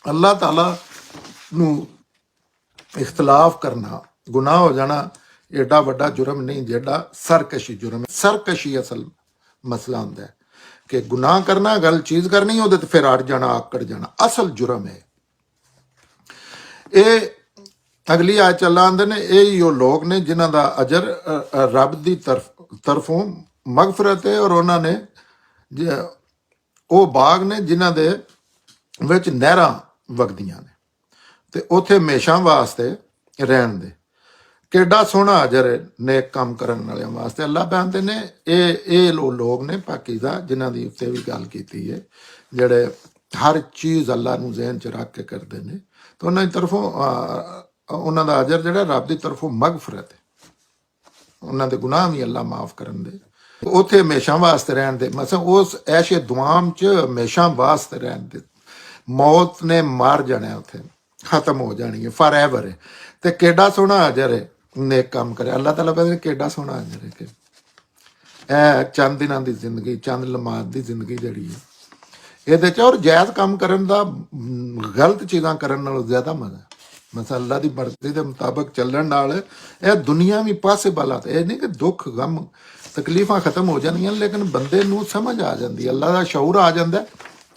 ਅੱਲਾਹ ਤਾਲਾ ਨੂੰ ਇਖਤਲਾਫ ਕਰਨਾ ਗੁਨਾਹ ਹੋ ਜਾਣਾ ਏਡਾ ਵੱਡਾ ਜੁਰਮ ਨਹੀਂ ਜਿਹੜਾ ਸਰਕਸ਼ੀ ਜੁਰਮ ਹੈ ਸਰਕਸ਼ੀ ਅਸਲ ਮਸਲਾ ਹੁੰਦਾ ਹੈ ਕਿ ਗੁਨਾਹ ਕਰਨਾ ਗੱਲ ਚੀਜ਼ ਕਰਨੀ ਉਹਦੇ ਤੇ ਫਿਰ ਅੜ ਜਾਣਾ ਆਕੜ ਜਾਣਾ ਅਸਲ ਜੁਰਮ ਹੈ ਇਹ ਅਗਲੀ ਆਇਤ ਚੱਲਾ ਆਂਦੇ ਨੇ ਇਹ ਉਹ ਲੋਕ ਨੇ ਜਿਨ੍ਹਾਂ ਦਾ ਅਜਰ ਰੱਬ ਦੀ ਤਰਫੋਂ ਮਗਫਰਤ ਹੈ ਔਰ ਉਹਨਾਂ ਨੇ ਉਹ ਬਾਗ ਨੇ ਜਿਨ੍ਹਾਂ ਦੇ ਵਿੱਚ ਨਹਿਰਾਂ ਵਗਦੀਆਂ ਨੇ ਤੇ ਉੱਥੇ ਹਮੇਸ਼ਾ ਵਾਸਤੇ ਰਹਿਣ ਦੇ ਕਿੱਡਾ ਸੋਹਣਾ ਅਜਰ ਹੈ ਨੇਕ ਕੰਮ ਕਰਨ ਵਾਲਿਆਂ ਵਾਸਤੇ ਅੱਲਾਹ ਕਹਿੰਦੇ ਨੇ ਇਹ ਲੋਕ ਨੇ ਪਾਕੀਜ਼ਾ ਜਿਨ੍ਹਾਂ ਦੀ ਉੱਤੇ ਵੀ ਗੱਲ ਕੀਤੀ ਹੈ ਜਿਹੜੇ ਹਰ ਚੀਜ਼ ਅੱਲਾਹ ਨੂੰ ਜ਼ਿਹਨ ਚ ਰੱਖ ਕੇ ਕਰਦੇ ਨੇ ਤਾਂ ਉਹਨਾਂ ਦੀ ਤਰਫੋਂ ਉਹਨਾਂ ਦਾ ਅਜਰ ਜਿਹੜਾ ਰੱਬ ਦੀ ਤਰਫੋਂ ਮਗਫਰਤ ਹੈ ਉਹਨਾਂ ਦੇ ਗੁਨਾਹ ਵੀ ਅੱਲਾਹ ਮਾਫ ਕਰਨ ਦੇ ਉੱਥੇ ਹਮੇਸ਼ਾ ਵਾਸਤੇ ਰਹਿਣ ਦੇ ਮਸਾ ਉਸ ਐਸ਼ੇ ਦੁਆਮ ਚ ਹਮੇਸ਼ਾ ਵਾਸਤੇ ਰਹਿਣ ਦੇ ਮੌਤ ਨੇ ਮਾਰ ਜਾਣਾ ਉੱਥੇ ਖਤਮ ਹੋ ਜਾਣੀ ਹੈ ਫਾਰ ਐਵਰ ਹੈ ਤੇ ਕਿੱਡਾ ਸੋਹਣਾ ਅਜਰ ਹੈ ਨੇਕ ਕੰਮ ਕਰੇ ਅੱਲਾਹ ਤਾਲਾ ਕਹਿੰਦੇ ਕਿੱਡਾ ਸੋਹਣਾ ਅਜਰ ਹੈ ਕਿ ਇਹ ਚੰਦ ਦਿਨਾਂ ਦੀ ਜ਼ਿੰਦਗੀ ਚੰਦ ਲਮਾਤ ਦੀ ਜ਼ਿੰਦਗੀ ਜਿਹੜੀ ਹੈ ਇਹਦੇ ਚ ਔਰ ਜਾਇਜ਼ ਕੰਮ ਕਰਨ ਦਾ ਗਲਤ ਚੀਜ਼ਾਂ ਕਰਨ ਨਾਲੋਂ ਜ਼ਿਆਦਾ ਮਜ਼ਾ ਮਸਾ ਅੱਲਾਹ ਦੀ ਮਰਜ਼ੀ ਦੇ ਮੁਤਾਬਕ ਚੱਲਣ ਨਾਲ ਇਹ ਦੁਨੀਆ ਵੀ ਪਾਸੇਬਲ ਆ ਇਹ ਨਹੀਂ ਕਿ ਦੁੱਖ ਗਮ ਤਕਲੀਫਾਂ ਖਤਮ ਹੋ ਜਾਂਦੀਆਂ ਲੇਕਿਨ ਬੰਦੇ ਨੂੰ ਸਮਝ ਆ ਜਾਂਦੀ ਅੱਲਾਹ ਦਾ ਸ਼ਊਰ ਆ ਜਾਂਦਾ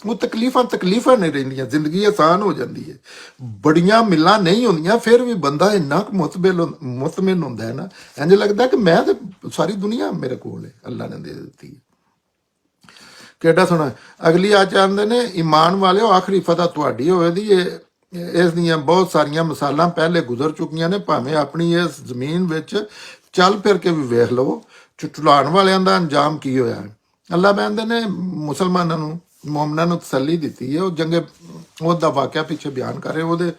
ਉਹ ਤਕਲੀਫਾਂ ਨਹੀਂ ਰਹਿੰਦੀਆਂ ਜ਼ਿੰਦਗੀ ਆਸਾਨ ਹੋ ਜਾਂਦੀ ਹੈ ਬੜੀਆਂ ਮਿਲਾਂ ਨਹੀਂ ਹੁੰਦੀਆਂ ਫਿਰ ਵੀ ਬੰਦਾ ਇੰਨਾ ਕੁ ਮੁਤਮਿਨ ਹੁੰਦਾ ਹੈ ਨਾ ਇੰਝ ਲੱਗਦਾ ਕਿ ਮੈਂ ਤੇ ਸਾਰੀ ਦੁਨੀਆ ਮੇਰੇ ਕੋਲ ਹੈ ਅੱਲਾਹ ਨੇ ਦੇ ਦਿੱਤੀ ਕਿੱਡਾ ਸੋਹਣਾ ਅਗਲੀ ਆ ਚਾਹੁੰਦੇ ਨੇ ਈਮਾਨ ਵਾਲਿਓ ਆਖਰੀ ਫਤਹ ਤੁਹਾਡੀ ਹੋਵੇ ਦੀ ਇਸ ਦੀਆਂ ਬਹੁਤ ਸਾਰੀਆਂ ਮਿਸਾਲਾਂ ਪਹਿਲੇ ਗੁਜ਼ਰ ਚੁੱਕੀਆਂ ਨੇ ਭਾਵੇਂ ਆਪਣੀ ਇਸ ਜ਼ਮੀਨ ਵਿੱਚ ਚੱਲ ਫਿਰ ਕੇ ਵੀ ਵੇਖ ਲਵੋ ਝੁਠਲਾਉਣ ਵਾਲਿਆਂ ਦਾ ਅੰਜਾਮ ਕੀ ਹੋਇਆ ਹੈ ਅੱਲਾਹ ਕਹਿੰਦੇ ਨੇ ਮੁਸਲਮਾਨਾਂ ਨੂੰ ਮੋਮਨਾਂ ਨੂੰ ਤਸੱਲੀ ਦਿੱਤੀ ਹੈ ਉਹ ਜੰਗੇ ਉਹਦਾ ਵਾਕਿਆ ਪਿੱਛੇ ਬਿਆਨ ਕਰ ਰਹੇ ਉਹਦੇ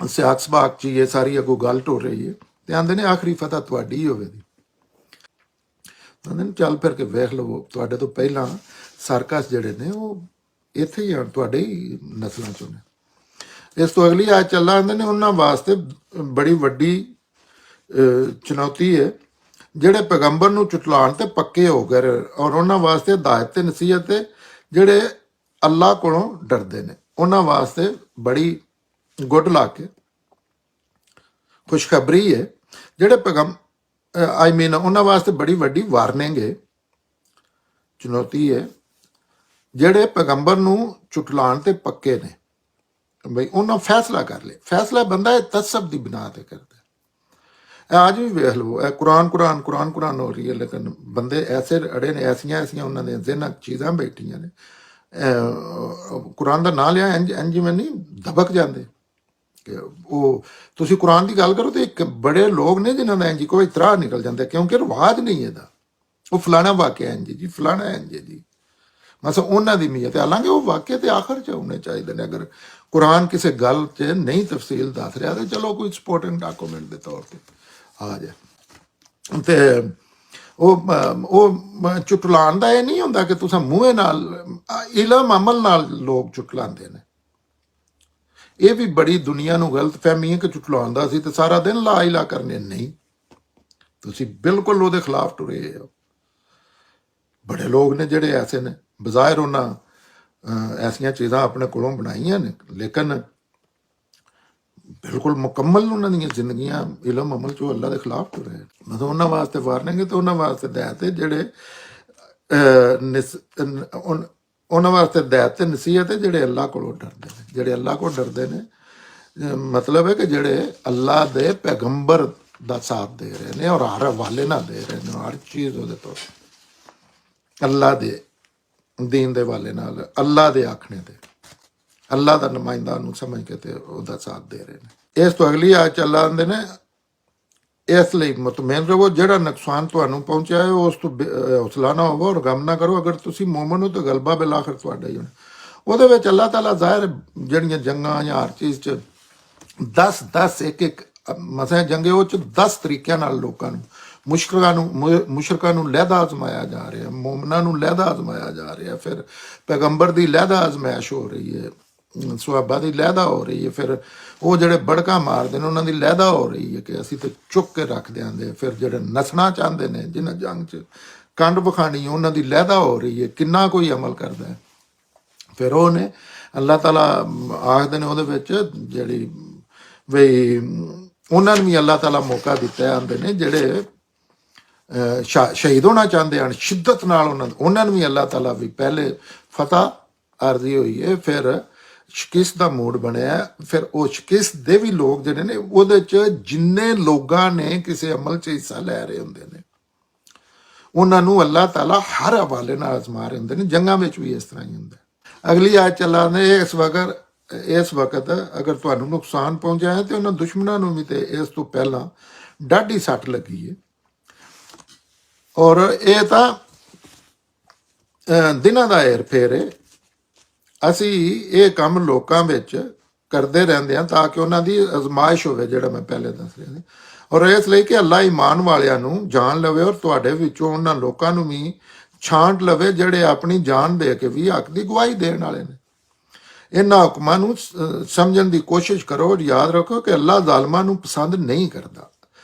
ਸਿਆਕ ਸਬਾਕ 'ਚ ਇਹ ਸਾਰੀ ਅੱਗੋਂ ਗੱਲ ਟੋ ਰਹੀ ਹੈ ਤੇ ਆਂਦੇ ਨੇ ਆਖਰੀ ਫਤਹ ਤੁਹਾਡੀ ਹੀ ਹੋਵੇ ਦੀ ਕਹਿੰਦੇ ਚੱਲ ਫਿਰ ਕੇ ਵੇਖ ਲਵੋ ਤੁਹਾਡੇ ਤੋਂ ਪਹਿਲਾਂ ਸਰਕਸ ਜਿਹੜੇ ਨੇ ਉਹ ਇੱਥੇ ਹੀ ਆਣ ਤੁਹਾਡੇ ਹੀ ਨਸਲਾਂ 'ਚੋਂ ਨੇ ਇਸ ਤੋਂ ਅਗਲੀ ਆ ਚੱਲਾ ਆਂਦੇ ਨੇ ਉਹਨਾਂ ਵਾਸਤੇ ਬੜੀ ਵੱਡੀ ਚੁਣੌਤੀ ਹੈ ਜਿਹੜੇ ਪੈਗੰਬਰ ਨੂੰ ਝੁਠਲਾਉਣ ਤੇ ਪੱਕੇ ਹੋ ਗਏ ਔਰ ਉਹਨਾਂ ਵਾਸਤੇ ਹਦਾਇਤ ਤੇ ਨਸੀਹਤ ਹੈ ਜਿਹੜੇ ਅੱਲਾਹ ਕੋਲੋਂ ਡਰਦੇ ਨੇ ਉਹਨਾਂ ਵਾਸਤੇ ਬੜੀ ਗੁੱਡ ਲੱਕ ਹੈ ਖੁਸ਼ਖਬਰੀ ਹੈ ਜਿਹੜੇ ਉਹਨਾਂ ਵਾਸਤੇ ਬੜੀ ਵੱਡੀ ਵਾਰਨਿੰਗ ਹੈ ਚੁਣੌਤੀ ਹੈ ਜਿਹੜੇ ਪੈਗੰਬਰ ਨੂੰ ਝੁਠਲਾਉਣ ਤੇ ਪੱਕੇ ਨੇ ਬਈ ਉਹਨਾਂ ਫੈਸਲਾ ਕਰ ਲੇ ਫੈਸਲਾ ਬੰਦਾ ਇਹ ਤਸੱਬ ਦੀ ਬਿਨਾ ਤੇ ਕਰਦਾ ਅੱਜ ਵੀ ਵੇਖ ਲਵੋ ਇਹ ਕੁਰਾਨ ਹੋ ਰਹੀ ਹੈ ਲੇਕਿਨ ਬੰਦੇ ਐਸੇ ਅੜੇ ਨੇ ਐਸੀਆਂ ਉਹਨਾਂ ਦੇ ਜ਼ਿਹਨਾਂ ਚੀਜ਼ਾਂ ਬੈਠੀਆਂ ਨੇ ਕੁਰਾਨ ਦਾ ਨਾਂ ਲਿਆ ਇੰਜ ਇੰਜ ਜਿਵੇਂ ਨਹੀਂ ਦਬਕ ਜਾਂਦੇ ਕਿ ਉਹ ਤੁਸੀਂ ਕੁਰਾਨ ਦੀ ਗੱਲ ਕਰੋ ਤੇ ਇੱਕ ਬੜੇ ਲੋਕ ਨੇ ਜਿਨ੍ਹਾਂ ਦਾ ਇੰਜ ਕੋਈ ਤਰ੍ਹਾਂ ਨਿਕਲ ਜਾਂਦਾ ਕਿਉਂਕਿ ਰਿਵਾਜ ਨਹੀਂ ਇਹਦਾ ਉਹ ਫਲਾਣਾ ਵਾਕਿਆ ਇੰਜ ਜੀ ਫਲਾਣਾ ਇੰਜ ਜੀ ਮਸਾ ਉਹਨਾਂ ਦੀ ਨੀਅਤ ਹੈ ਹਾਲਾਂਕਿ ਉਹ ਵਾਕਿਆ ਤੇ ਆਖਰ ਚ ਹੋਣੇ ਚਾਹੀਦੇ ਨੇ ਅਗਰ ਕੁਰਾਨ ਕਿਸੇ ਗੱਲ 'ਚ ਨਹੀਂ ਤਫਸੀਲ ਦੱਸ ਰਿਹਾ ਤੇ ਚਲੋ ਕੋਈ ਸਪੋਰਟਿੰਗ ਡਾਕੂਮੈਂਟ ਦੇ ਤੌਰ ਤੇ ਆ ਜਾਏ ਤੇ ਉਹ ਚੁਟਲਾਉਣ ਦਾ ਇਹ ਨਹੀਂ ਹੁੰਦਾ ਕਿ ਤੁਸੀਂ ਮੂੰਹੇ ਨਾਲ ਇਲਮ ਅਮਲ ਨਾਲ ਲੋਕ ਚੁਟਲਾਉਂਦੇ ਨੇ ਇਹ ਵੀ ਬੜੀ ਦੁਨੀਆ ਨੂੰ ਗਲਤ ਫਹਿਮੀ ਹੈ ਕਿ ਚੁਟਲਾਉਂਦਾ ਸੀ ਤੇ ਸਾਰਾ ਦਿਨ ਲਾ ਇਲਾ ਕਰਨੇ ਨਹੀਂ ਤੁਸੀਂ ਬਿਲਕੁਲ ਉਹਦੇ ਖਿਲਾਫ ਟੁਰੇ ਹੋ ਬੜੇ ਲੋਕ ਨੇ ਜਿਹੜੇ ਐਸੇ ਨੇ ਬਜ਼ਾਹਿਰ ਉਹਨਾਂ ਐਸੀਆਂ ਚੀਜ਼ਾਂ ਆਪਣੇ ਕੋਲੋਂ ਬਣਾਈਆਂ ਨੇ ਲੇਕਿਨ ਬਿਲਕੁਲ ਮੁਕੰਮਲ ਉਹਨਾਂ ਦੀਆਂ ਜ਼ਿੰਦਗੀਆਂ ਇਲਮ ਅਮਲ ਚੋਂ ਅੱਲਾ ਦੇ ਖਿਲਾਫ ਤੁਰੇ ਮਤਲਬ ਉਹਨਾਂ ਵਾਸਤੇ ਵਾਰਨਿੰਗ ਤੇ ਉਹਨਾਂ ਵਾਸਤੇ ਦੈਤ ਹੈ ਜਿਹੜੇ ਉਹਨਾਂ ਵਾਸਤੇ ਦੈਤ ਤੇ ਨਸੀਹਤ ਹੈ ਜਿਹੜੇ ਅੱਲਾ ਕੋਲੋਂ ਡਰਦੇ ਨੇ ਜਿਹੜੇ ਅੱਲਾ ਕੋਲ ਡਰਦੇ ਨੇ ਮਤਲਬ ਹੈ ਕਿ ਜਿਹੜੇ ਅੱਲਾ ਦੇ ਪੈਗੰਬਰ ਦਾ ਸਾਥ ਦੇ ਰਹੇ ਨੇ ਔਰ ਹਰ ਹਵਾਲੇ ਨਾਲ ਦੇ ਰਹੇ ਨੇ ਹਰ ਚੀਜ਼ ਉਹਦੇ ਤੋਂ ਅੱਲਾ ਦੇ ਦੀਨ ਦੇ ਵਾਲੇ ਨਾਲ ਅੱਲਾ ਦੇ ਆਖਣੇ ਤੇ ਅੱਲਾ ਦਾ ਨੁਮਾਇੰਦਾ ਨੂੰ ਸਮਝ ਕੇ ਤੇ ਉਹਦਾ ਸਾਥ ਦੇ ਰਹੇ ਨੇ ਇਸ ਤੋਂ ਅਗਲੀ ਆ ਚੱਲ ਆਉਂਦੇ ਨੇ ਇਸ ਲਈ ਮੁਤਮੈਨ ਰਹੋ ਜਿਹੜਾ ਨੁਕਸਾਨ ਤੁਹਾਨੂੰ ਪਹੁੰਚਿਆ ਹੈ ਉਸ ਤੋਂ ਹੌਸਲਾ ਨਾ ਹੋਵੋ ਔਰ ਗਮ ਨਾ ਕਰੋ ਅਗਰ ਤੁਸੀਂ ਮੂਮਨ ਹੋ ਤਾਂ ਗਲਬਾ ਬਿਲ ਆਖਰ ਤੁਹਾਡਾ ਹੀ ਹੋਣਾ ਉਹਦੇ ਵਿੱਚ ਅੱਲਾਹ ਤਾਲਾ ਜ਼ਾਹਿਰ ਜਿਹੜੀਆਂ ਜੰਗਾਂ ਜਾਂ ਹਰ ਚੀਜ਼ 'ਚ 10 ਇੱਕ ਮਸਾਂ ਜੰਗੇ ਉਹ 'ਚ 10 ਤਰੀਕਿਆਂ ਨਾਲ ਲੋਕਾਂ ਨੂੰ ਮੁਸ਼ਰਕਾਂ ਨੂੰ ਲਹਿਦਾ ਆਜ਼ਮਾਇਆ ਜਾ ਰਿਹਾ ਮੋਮਨਾਂ ਨੂੰ ਲਹਿਦਾ ਆਜ਼ਮਾਇਆ ਜਾ ਰਿਹਾ ਫਿਰ ਪੈਗੰਬਰ ਦੀ ਲਹਿਦਾ ਆਜ਼ਮਾਇਸ਼ ਹੋ ਰਹੀ ਹੈ ਸੁਹਾਬਾ ਦੀ ਲਹਿਦਾ ਹੋ ਰਹੀ ਹੈ ਫਿਰ ਉਹ ਜਿਹੜੇ ਬੜਕਾ ਮਾਰਦੇ ਨੇ ਉਹਨਾਂ ਦੀ ਲਹਿਦਾ ਹੋ ਰਹੀ ਹੈ ਕਿ ਅਸੀਂ ਤੇ ਚੁੱਕ ਕੇ ਰੱਖ ਦਿਆਂਦੇ ਫਿਰ ਜਿਹੜੇ ਨਸਣਾ ਚਾਹੁੰਦੇ ਨੇ ਜਿਨ੍ਹਾਂ ਜੰਗ 'ਚ ਕੰਡ ਵਿਖਾਣੀ ਉਹਨਾਂ ਦੀ ਲਹਿਦਾ ਹੋ ਰਹੀ ਹੈ ਕਿੰਨਾ ਕੋਈ ਅਮਲ ਕਰਦਾ ਹੈ ਫਿਰ ਉਹਨੇ ਅੱਲਾਹ ਤਾਲਾ ਆਖਦੇ ਨੇ ਉਹਦੇ ਵਿੱਚ ਜਿਹੜੀ ਵੀ ਉਹਨਾਂ ਨੂੰ ਵੀ ਅੱਲਾਹ ਤਾਲਾ ਮੌਕਾ ਦਿੱਤਾ ਆਂਦੇ ਨੇ ਜਿਹੜੇ ਸ਼ਹੀਦ ਹੋਣਾ ਚਾਹੁੰਦੇ ਹਨ ਸ਼ਿੱਦਤ ਨਾਲ ਉਹਨਾਂ ਨੂੰ ਵੀ ਅੱਲਾਹ ਤਾਲਾ ਵੀ ਪਹਿਲੇ ਫਤਹ ਅਰਜ਼ੀ ਹੋਈ ਹੈ ਫਿਰ ਸ਼ਿਕਸਤ ਦਾ ਮੂਡ ਬਣਿਆ ਫਿਰ ਉਹ ਸ਼ਿਕਸਤ ਦੇ ਵੀ ਲੋਕ ਜਿਹੜੇ ਨੇ ਉਹਦੇ 'ਚ ਜਿੰਨੇ ਲੋਕਾਂ ਨੇ ਕਿਸੇ ਅਮਲ 'ਚ ਹਿੱਸਾ ਲੈ ਰਹੇ ਹੁੰਦੇ ਨੇ ਉਹਨਾਂ ਨੂੰ ਅੱਲਾਹ ਤਾਲਾ ਹਰ ਹਵਾਲੇ ਨਾਲ ਅਜ਼ਮਾ ਰਹੇ ਹੁੰਦੇ ਨੇ ਜੰਗਾਂ ਵਿੱਚ ਵੀ ਇਸ ਤਰ੍ਹਾਂ ਹੀ ਹੁੰਦਾ ਅਗਲੀ ਆਇਤ ਚੱਲਾ ਨੇ ਇਸ ਵਕਤ ਅਗਰ ਤੁਹਾਨੂੰ ਨੁਕਸਾਨ ਪਹੁੰਚਿਆ ਹੈ ਤੇ ਉਹਨਾਂ ਦੁਸ਼ਮਣਾਂ ਨੂੰ ਵੀ ਤੇ ਇਸ ਤੋਂ ਪਹਿਲਾਂ ਡਾਢੀ ਸੱਟ ਲੱਗੀ ਹੈ ਔਰ ਇਹ ਤਾਂ ਦਿਨਾਂ ਦਾ ਏਰ ਫੇਰ ਹੈ ਅਸੀਂ ਇਹ ਕੰਮ ਲੋਕਾਂ ਵਿੱਚ ਕਰਦੇ ਰਹਿੰਦੇ ਹਾਂ ਤਾਂ ਕਿ ਉਹਨਾਂ ਦੀ ਅਜ਼ਮਾਇਸ਼ ਹੋਵੇ ਜਿਹੜਾ ਮੈਂ ਪਹਿਲੇ ਦੱਸ ਰਿਹਾ ਸੀ ਔਰ ਇਸ ਲਈ ਕਿ ਅੱਲਾ ਈਮਾਨ ਵਾਲਿਆਂ ਨੂੰ ਜਾਣ ਲਵੇ ਔਰ ਤੁਹਾਡੇ ਵਿੱਚੋਂ ਉਹਨਾਂ ਲੋਕਾਂ ਨੂੰ ਵੀ ਛਾਂਟ ਲਵੇ ਜਿਹੜੇ ਆਪਣੀ ਜਾਨ ਦੇ ਕੇ ਵੀ ਹੱਕ ਦੀ ਗਵਾਹੀ ਦੇਣ ਵਾਲੇ ਨੇ ਇਹਨਾਂ ਹੁਕਮਾਂ ਨੂੰ ਸਮਝਣ ਦੀ ਕੋਸ਼ਿਸ਼ ਕਰੋ ਔਰ ਯਾਦ ਰੱਖੋ ਕਿ ਅੱਲਾ ਜ਼ਾਲਮਾਂ ਨੂੰ ਪਸੰਦ ਨਹੀਂ ਕਰਦਾ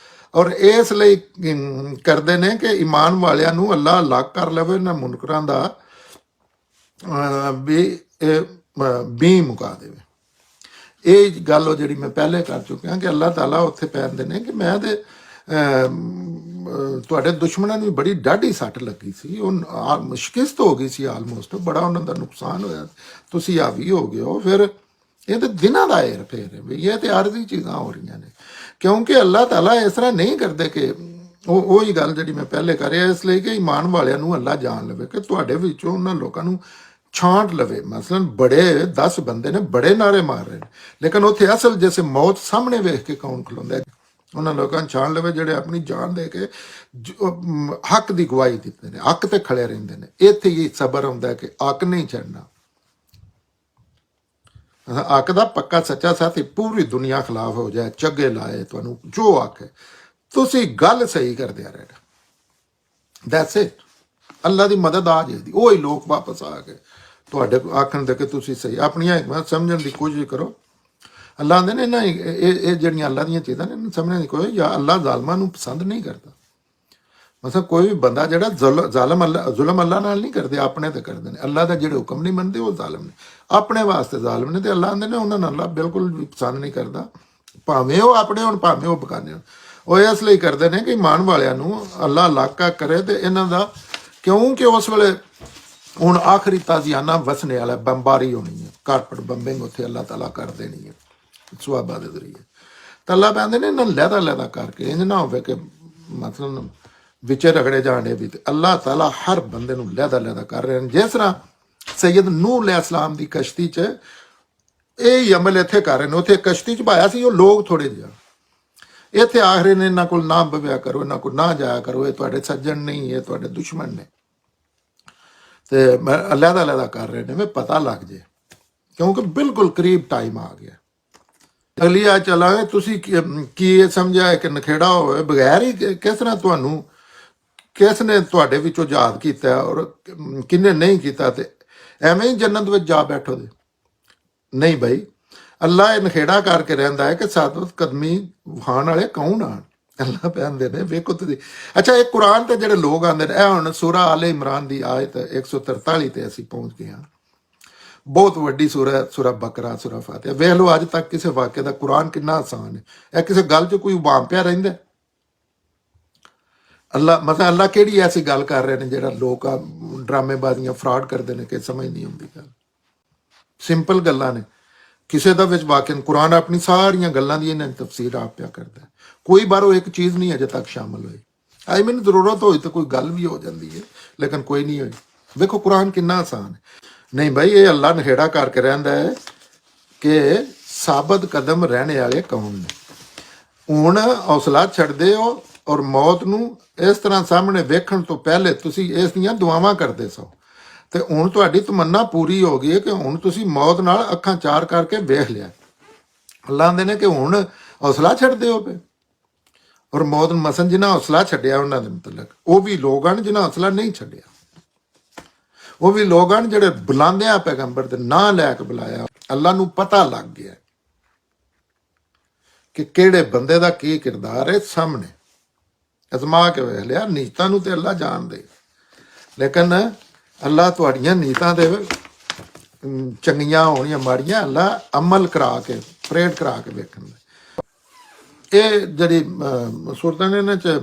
ਔਰ ਇਸ ਲਈ ਕਰਦੇ ਨੇ ਕਿ ਈਮਾਨ ਵਾਲਿਆਂ ਨੂੰ ਅੱਲਾ ਅਲੱਗ ਕਰ ਲਵੇ ਇਹਨਾਂ ਮੁਨਕਰਾਂ ਦਾ ਵੀ ਮੁਕਾ ਦੇਵੇ ਇਹ ਗੱਲ ਉਹ ਜਿਹੜੀ ਮੈਂ ਪਹਿਲੇ ਕਰ ਚੁੱਕਿਆ ਕਿ ਅੱਲਾਹ ਤਾਲਾ ਉੱਥੇ ਪੈਂਦੇ ਨੇ ਕਿ ਮੈਂ ਤੇ ਤੁਹਾਡੇ ਦੁਸ਼ਮਣਾਂ ਨੂੰ ਬੜੀ ਡਾਢੀ ਸੱਟ ਲੱਗੀ ਸੀ ਉਹ ਸ਼ਿਕਸਤ ਹੋ ਗਈ ਸੀ ਆਲਮੋਸਟ ਬੜਾ ਉਹਨਾਂ ਦਾ ਨੁਕਸਾਨ ਹੋਇਆ ਤੁਸੀਂ ਹਾਵੀ ਹੋ ਗਏ ਹੋ ਫਿਰ ਇਹ ਤਾਂ ਦਿਨਾਂ ਦਾ ਏਰ ਫੇਰ ਵੀ ਇਹ ਤੇ ਆਰਜ਼ੀ ਚੀਜ਼ਾਂ ਹੋ ਰਹੀਆਂ ਨੇ ਕਿਉਂਕਿ ਅੱਲਾਹ ਤਾਲਾ ਇਸ ਤਰ੍ਹਾਂ ਨਹੀਂ ਕਰਦੇ ਕਿ ਉਹੀ ਗੱਲ ਜਿਹੜੀ ਮੈਂ ਪਹਿਲੇ ਕਰ ਰਿਹਾ ਇਸ ਲਈ ਕਿ ਈਮਾਨ ਵਾਲਿਆਂ ਨੂੰ ਅੱਲਾ ਜਾਣ ਲਵੇ ਕਿ ਤੁਹਾਡੇ ਵਿੱਚੋਂ ਉਹਨਾਂ ਲੋਕਾਂ ਨੂੰ ਛਾਂਟ ਲਵੇ ਮਸਲਨ ਬੜੇ 10 ਬੰਦੇ ਨੇ ਬੜੇ ਨਾਰੇ ਮਾਰ ਰਹੇ ਨੇ ਲੇਕਿਨ ਉੱਥੇ ਅਸਲ ਜੈਸੇ ਮੌਤ ਸਾਹਮਣੇ ਵੇਖ ਕੇ ਕੌਣ ਖਲੋਂਦਾ ਉਹਨਾਂ ਲੋਕਾਂ ਨੂੰ ਛਾਣ ਲਵੇ ਜਿਹੜੇ ਆਪਣੀ ਜਾਨ ਦੇ ਕੇ ਹੱਕ ਦੀ ਗਵਾਹੀ ਦਿੱਤੇ ਨੇ ਹੱਕ ਤੇ ਖੜੇ ਰਹਿੰਦੇ ਨੇ ਇੱਥੇ ਹੀ ਸਬਰ ਹੁੰਦਾ ਕਿ ਹੱਕ ਨਹੀਂ ਛੱਡਣਾ ਹੱਕ ਦਾ ਪੱਕਾ ਸੱਚਾ ਸਾਥੀ ਪੂਰੀ ਦੁਨੀਆ ਖਿਲਾਫ ਹੋ ਜਾਏ ਚੱਗੇ ਲਾਏ ਤੁਹਾਨੂੰ ਜੋ ਆਖੇ ਤੁਸੀਂ ਗੱਲ ਸਹੀ ਕਰਦੇ ਰਹਿਣਾ ਦੈਟਸ ਇਟ ਅੱਲਾ ਦੀ ਮਦਦ ਆ ਜਾਏਗੀ ਉਹ ਹੀ ਲੋਕ ਵਾਪਸ ਆ ਕੇ ਤੁਹਾਡੇ ਆਖਣ ਦੇ ਕਿ ਤੁਸੀਂ ਸਹੀ ਆਪਣੀਆਂ ਹਿਕਮਤ ਸਮਝਣ ਦੀ ਕੋਸ਼ਿਸ਼ ਕਰੋ ਅੱਲਾ ਆਂਦੇ ਨੇ ਨਾ ਇਹ ਜਿਹੜੀਆਂ ਅੱਲਾ ਦੀਆਂ ਚੀਜ਼ਾਂ ਨੇ ਸਮਝਣ ਦੀ ਕੋਈ ਜਾਂ ਅੱਲਾ ਜ਼ਾਲਮਾਂ ਨੂੰ ਪਸੰਦ ਨਹੀਂ ਕਰਦਾ ਮਤਲਬ ਕੋਈ ਵੀ ਬੰਦਾ ਜਿਹੜਾ ਜ਼ੁਲਮ ਅੱਲਾ ਨਾਲ ਨਹੀਂ ਕਰਦੇ ਆਪਣੇ ਤੇ ਕਰਦੇ ਨੇ ਅੱਲਾ ਦਾ ਜਿਹੜੇ ਹੁਕਮ ਨਹੀਂ ਮੰਨਦੇ ਉਹ ਜ਼ਾਲਮ ਨੇ ਆਪਣੇ ਵਾਸਤੇ ਜ਼ਾਲਮ ਨੇ ਤੇ ਅੱਲਾ ਆਂਦੇ ਨੇ ਉਹਨਾਂ ਨੂੰ ਅੱਲਾ ਬਿਲਕੁਲ ਵੀ ਪਸੰਦ ਨਹੀਂ ਕਰਦਾ ਭਾਵੇਂ ਉਹ ਆਪਣੇ ਹੋਣ ਭਾਵੇਂ ਉਹ ਬਗਾਨੇ ਹੋਣ ਉਹ ਇਸ ਲਈ ਕਰਦੇ ਨੇ ਕਿ ਈਮਾਨ ਵਾਲਿਆਂ ਨੂੰ ਅੱਲਾ ਇਲਾਕਾ ਕਰੇ ਤੇ ਇਹਨਾਂ ਦਾ ਕਿਉਂਕਿ ਉਸ ਵੇਲੇ ਹੁਣ ਆਖਰੀ ਤਾਜ਼ੀਆਨਾ ਵਸਣੇ ਵਾਲਾ ਬੰਬਾਰੀ ਹੋਣੀ ਹੈ ਕਾਰਪਟ ਬੰਬਿੰਗ ਉੱਥੇ ਅੱਲਾ ਤਾਲਾ ਕਰ ਦੇਣੀ ਹੈ ਸੁਹਾਬਾ ਦੇ ਜ਼ਰੀਏ ਤਾਂ ਅੱਲਾ ਕਹਿੰਦੇ ਨੇ ਇਹਨਾਂ ਲਹਿਦਾ ਕਰਕੇ ਇੰਝ ਨਾ ਹੋਵੇ ਕਿ ਮਤਲਬ ਵਿੱਚ ਰਗੜੇ ਜਾਣੇ ਵੀ ਤੇ ਅੱਲਾ ਤਾਲਾ ਹਰ ਬੰਦੇ ਨੂੰ ਲਹਿਦਾ ਕਰ ਰਹੇ ਨੇ ਜਿਸ ਤਰ੍ਹਾਂ ਸੈਯਦ ਨੂਹ अलैहिस्सलाम ਦੀ ਕਸ਼ਤੀ 'ਚ ਇਹ ਹੀ ਅਮਲ ਇੱਥੇ ਕਰ ਰਹੇ ਨੇ। ਉੱਥੇ ਕਸ਼ਤੀ 'ਚ ਭਾਇਆ ਸੀ ਉਹ ਲੋਕ ਥੋੜੇ ਜਿਹਾ, ਇੱਥੇ ਆਖਰੇ ਨੇ ਇਹਨਾਂ ਕੋਲ ਨਾ ਬਵਿਆ ਕਰੋ, ਇਹਨਾਂ ਕੋਲ ਨਾ ਜਾਇਆ ਕਰੋ, ਇਹ ਤੁਹਾਡੇ ਸੱਜਣ ਨਹੀਂ, ਇਹ ਤੁਹਾਡੇ ਦੁਸ਼ਮਣ ਨੇ, ਤੇ ਅਲੱਗ ਕਰ ਰਹੇ ਨੇ, ਮੈਂ ਪਤਾ ਲੱਗ ਜੇ, ਕਿਉਂਕਿ ਬਿਲਕੁਲ ਕਰੀਬ ਟਾਈਮ ਆ ਗਿਆ। ਅਗਲੀ ਆ ਚਲਾਂਗੇ। ਤੁਸੀਂ ਕੀ ਇਹ ਸਮਝਿਆ ਕਿ ਨਖੇੜਾ ਹੋਵੇ ਬਗੈਰ ਹੀ ਕਿਸ ਤਰ੍ਹਾਂ ਤੁਹਾਨੂੰ ਕਿਸ ਨੇ ਤੁਹਾਡੇ ਵਿੱਚੋਂ ਯਾਦ ਕੀਤਾ ਔਰ ਕਿੰਨੇ ਨਹੀਂ ਕੀਤਾ, ਤੇ ਐਵੇਂ ਹੀ ਜੰਨਤ ਵਿੱਚ ਜਾ ਬੈਠੋ ਦੇ? ਨਹੀਂ ਬਈ, ਅੱਲਾ ਇਹ ਨਖੇੜਾ ਕਰਕੇ ਰਹਿੰਦਾ ਹੈ ਕਿ ਸਾਬਤ ਕਦਮੀ ਵਹਾਣ ਵਾਲੇ ਕੌਣ ਆਣ। ਅੱਲਾ ਕਹਿੰਦੇ ਨੇ ਵੇਖੋ ਤੁਸੀਂ। ਅੱਛਾ, ਇਹ ਕੁਰਾਨ ਤੇ ਜਿਹੜੇ ਲੋਕ ਆਉਂਦੇ ਨੇ, ਇਹ ਹੁਣ ਸੂਰਾ ਆਲੇ ਇਮਰਾਨ ਦੀ ਆਇਤ 143 ਤੇ ਅਸੀਂ ਪਹੁੰਚ ਗਏ ਹਾਂ। ਬਹੁਤ ਵੱਡੀ ਸੂਰਾ, ਸੂਰਾ ਬਕਰਾ, ਸੂਰਾ ਫਾਤਿਹਾ। ਵੇਖ ਲਓ ਅੱਜ ਤੱਕ ਕਿਸੇ ਵਾਕਿਆ ਦਾ ਕੁਰਾਨ ਕਿੰਨਾ ਆਸਾਨ ਹੈ। ਇਹ ਕਿਸੇ ਗੱਲ 'ਚ ਕੋਈ ਉਬਾਮ ਪਿਆ ਰਹਿੰਦਾ? ਅੱਲਾ ਮਤਲਬ ਅੱਲਾ ਕਿਹੜੀ ਐਸੀ ਗੱਲ ਕਰ ਰਹੇ ਨੇ ਜਿਹੜਾ ਲੋਕ ਡਰਾਮੇਬਾਜ਼ੀਆਂ ਫਰਾਡ ਕਰਦੇ ਨੇ ਕਿ ਸਮਝ ਨਹੀਂ ਆਉਂਦੀ ਗੱਲ। ਸਿੰਪਲ ਗੱਲਾਂ ਨੇ, ਕਿਸੇ ਦਾ ਵਿੱਚ ਵਾਕਿਆ ਕੁਰਾਨ ਆਪਣੀ ਸਾਰੀਆਂ ਗੱਲਾਂ ਦੀ ਇਹਨਾਂ ਤਫਸੀਰ ਆਪ ਪਿਆ ਕਰਦਾ। ਕੋਈ ਬਾਹਰੋਂ ਇੱਕ ਚੀਜ਼ ਨਹੀਂ ਅਜੇ ਤੱਕ ਸ਼ਾਮਲ ਹੋਈ। ਅੱਜ ਮੈਨੂੰ ਜ਼ਰੂਰਤ ਹੋਈ ਤਾਂ ਕੋਈ ਗੱਲ ਵੀ ਹੋ ਜਾਂਦੀ ਹੈ, ਲੇਕਿਨ ਕੋਈ ਨਹੀਂ ਹੋਈ। ਵੇਖੋ ਕੁਰਾਨ ਕਿੰਨਾ ਆਸਾਨ ਹੈ। ਨਹੀਂ ਭਾਈ, ਇਹ ਅੱਲਾ ਨਖੇੜਾ ਕਰਕੇ ਰਹਿੰਦਾ ਹੈ ਕਿ ਸਾਬਤ ਕਦਮ ਰਹਿਣੇ ਵਾਲੇ ਕੌਣ ਨੇ। ਹੁਣ ਹੌਸਲਾ ਛੱਡਦੇ ਹੋ ਔਰ ਮੌਤ ਨੂੰ ਇਸ ਤਰ੍ਹਾਂ ਸਾਹਮਣੇ ਵੇਖਣ ਤੋਂ ਪਹਿਲੇ ਤੁਸੀਂ ਇਸ ਦੀਆਂ ਦੁਆਵਾਂ ਕਰਦੇ ਸੋ, ਤੇ ਹੁਣ ਤੁਹਾਡੀ ਤਮੰਨਾ ਪੂਰੀ ਹੋ ਗਈ ਹੈ ਕਿ ਹੁਣ ਤੁਸੀਂ ਮੌਤ ਨਾਲ ਅੱਖਾਂ ਚਾਰ ਕਰਕੇ ਵੇਖ ਲਿਆ। ਅੱਲਾ ਕਹਿੰਦੇ ਨੇ ਕਿ ਹੁਣ ਹੌਸਲਾ ਛੱਡਦੇ ਹੋ ਪਏ। ਔਰ ਮੌਤ ਨੂੰ ਮਸਨ ਜਿਨ੍ਹਾਂ ਹੌਸਲਾ ਛੱਡਿਆ ਉਹਨਾਂ ਦੇ ਮੁਤਲਕ ਉਹ ਵੀ ਲੋਕ ਹਨ ਜਿਨ੍ਹਾਂ ਹੌਸਲਾ ਨਹੀਂ ਛੱਡਿਆ। ਉਹ ਵੀ ਲੋਕ ਹਨ ਜਿਹੜੇ ਬੁਲਾਉਂਦੇ ਆ ਪੈਗੰਬਰ ਦੇ ਨਾਂ ਲੈ ਕੇ ਬੁਲਾਇਆ। ਅੱਲਾ ਨੂੰ ਪਤਾ ਲੱਗ ਗਿਆ ਕਿ ਕਿਹੜੇ ਬੰਦੇ ਦਾ ਕੀ ਕਿਰਦਾਰ ਹੈ, ਸਾਹਮਣੇ ਅਜ਼ਮਾ ਕੇ ਵੇਖ ਲਿਆ। ਨੀਤਾਂ ਨੂੰ ਤੇ ਅੱਲਾ ਜਾਣਦੇ, ਲੇਕਿਨ ਅੱਲਾ ਤੁਹਾਡੀਆਂ ਨੀਤਾਂ ਦੇ ਚੰਗੀਆਂ ਹੋਣੀਆਂ ਮਾੜੀਆਂ ਅੱਲਾ ਅਮਲ ਕਰਾ ਕੇ ਪਰੇਡ ਕਰਾ ਕੇ ਵੇਖਣ ਦਾ। ਇਹ ਜਿਹੜੀ ਸੂਰਤਾਂ ਨੇ ਇਹਨਾਂ 'ਚ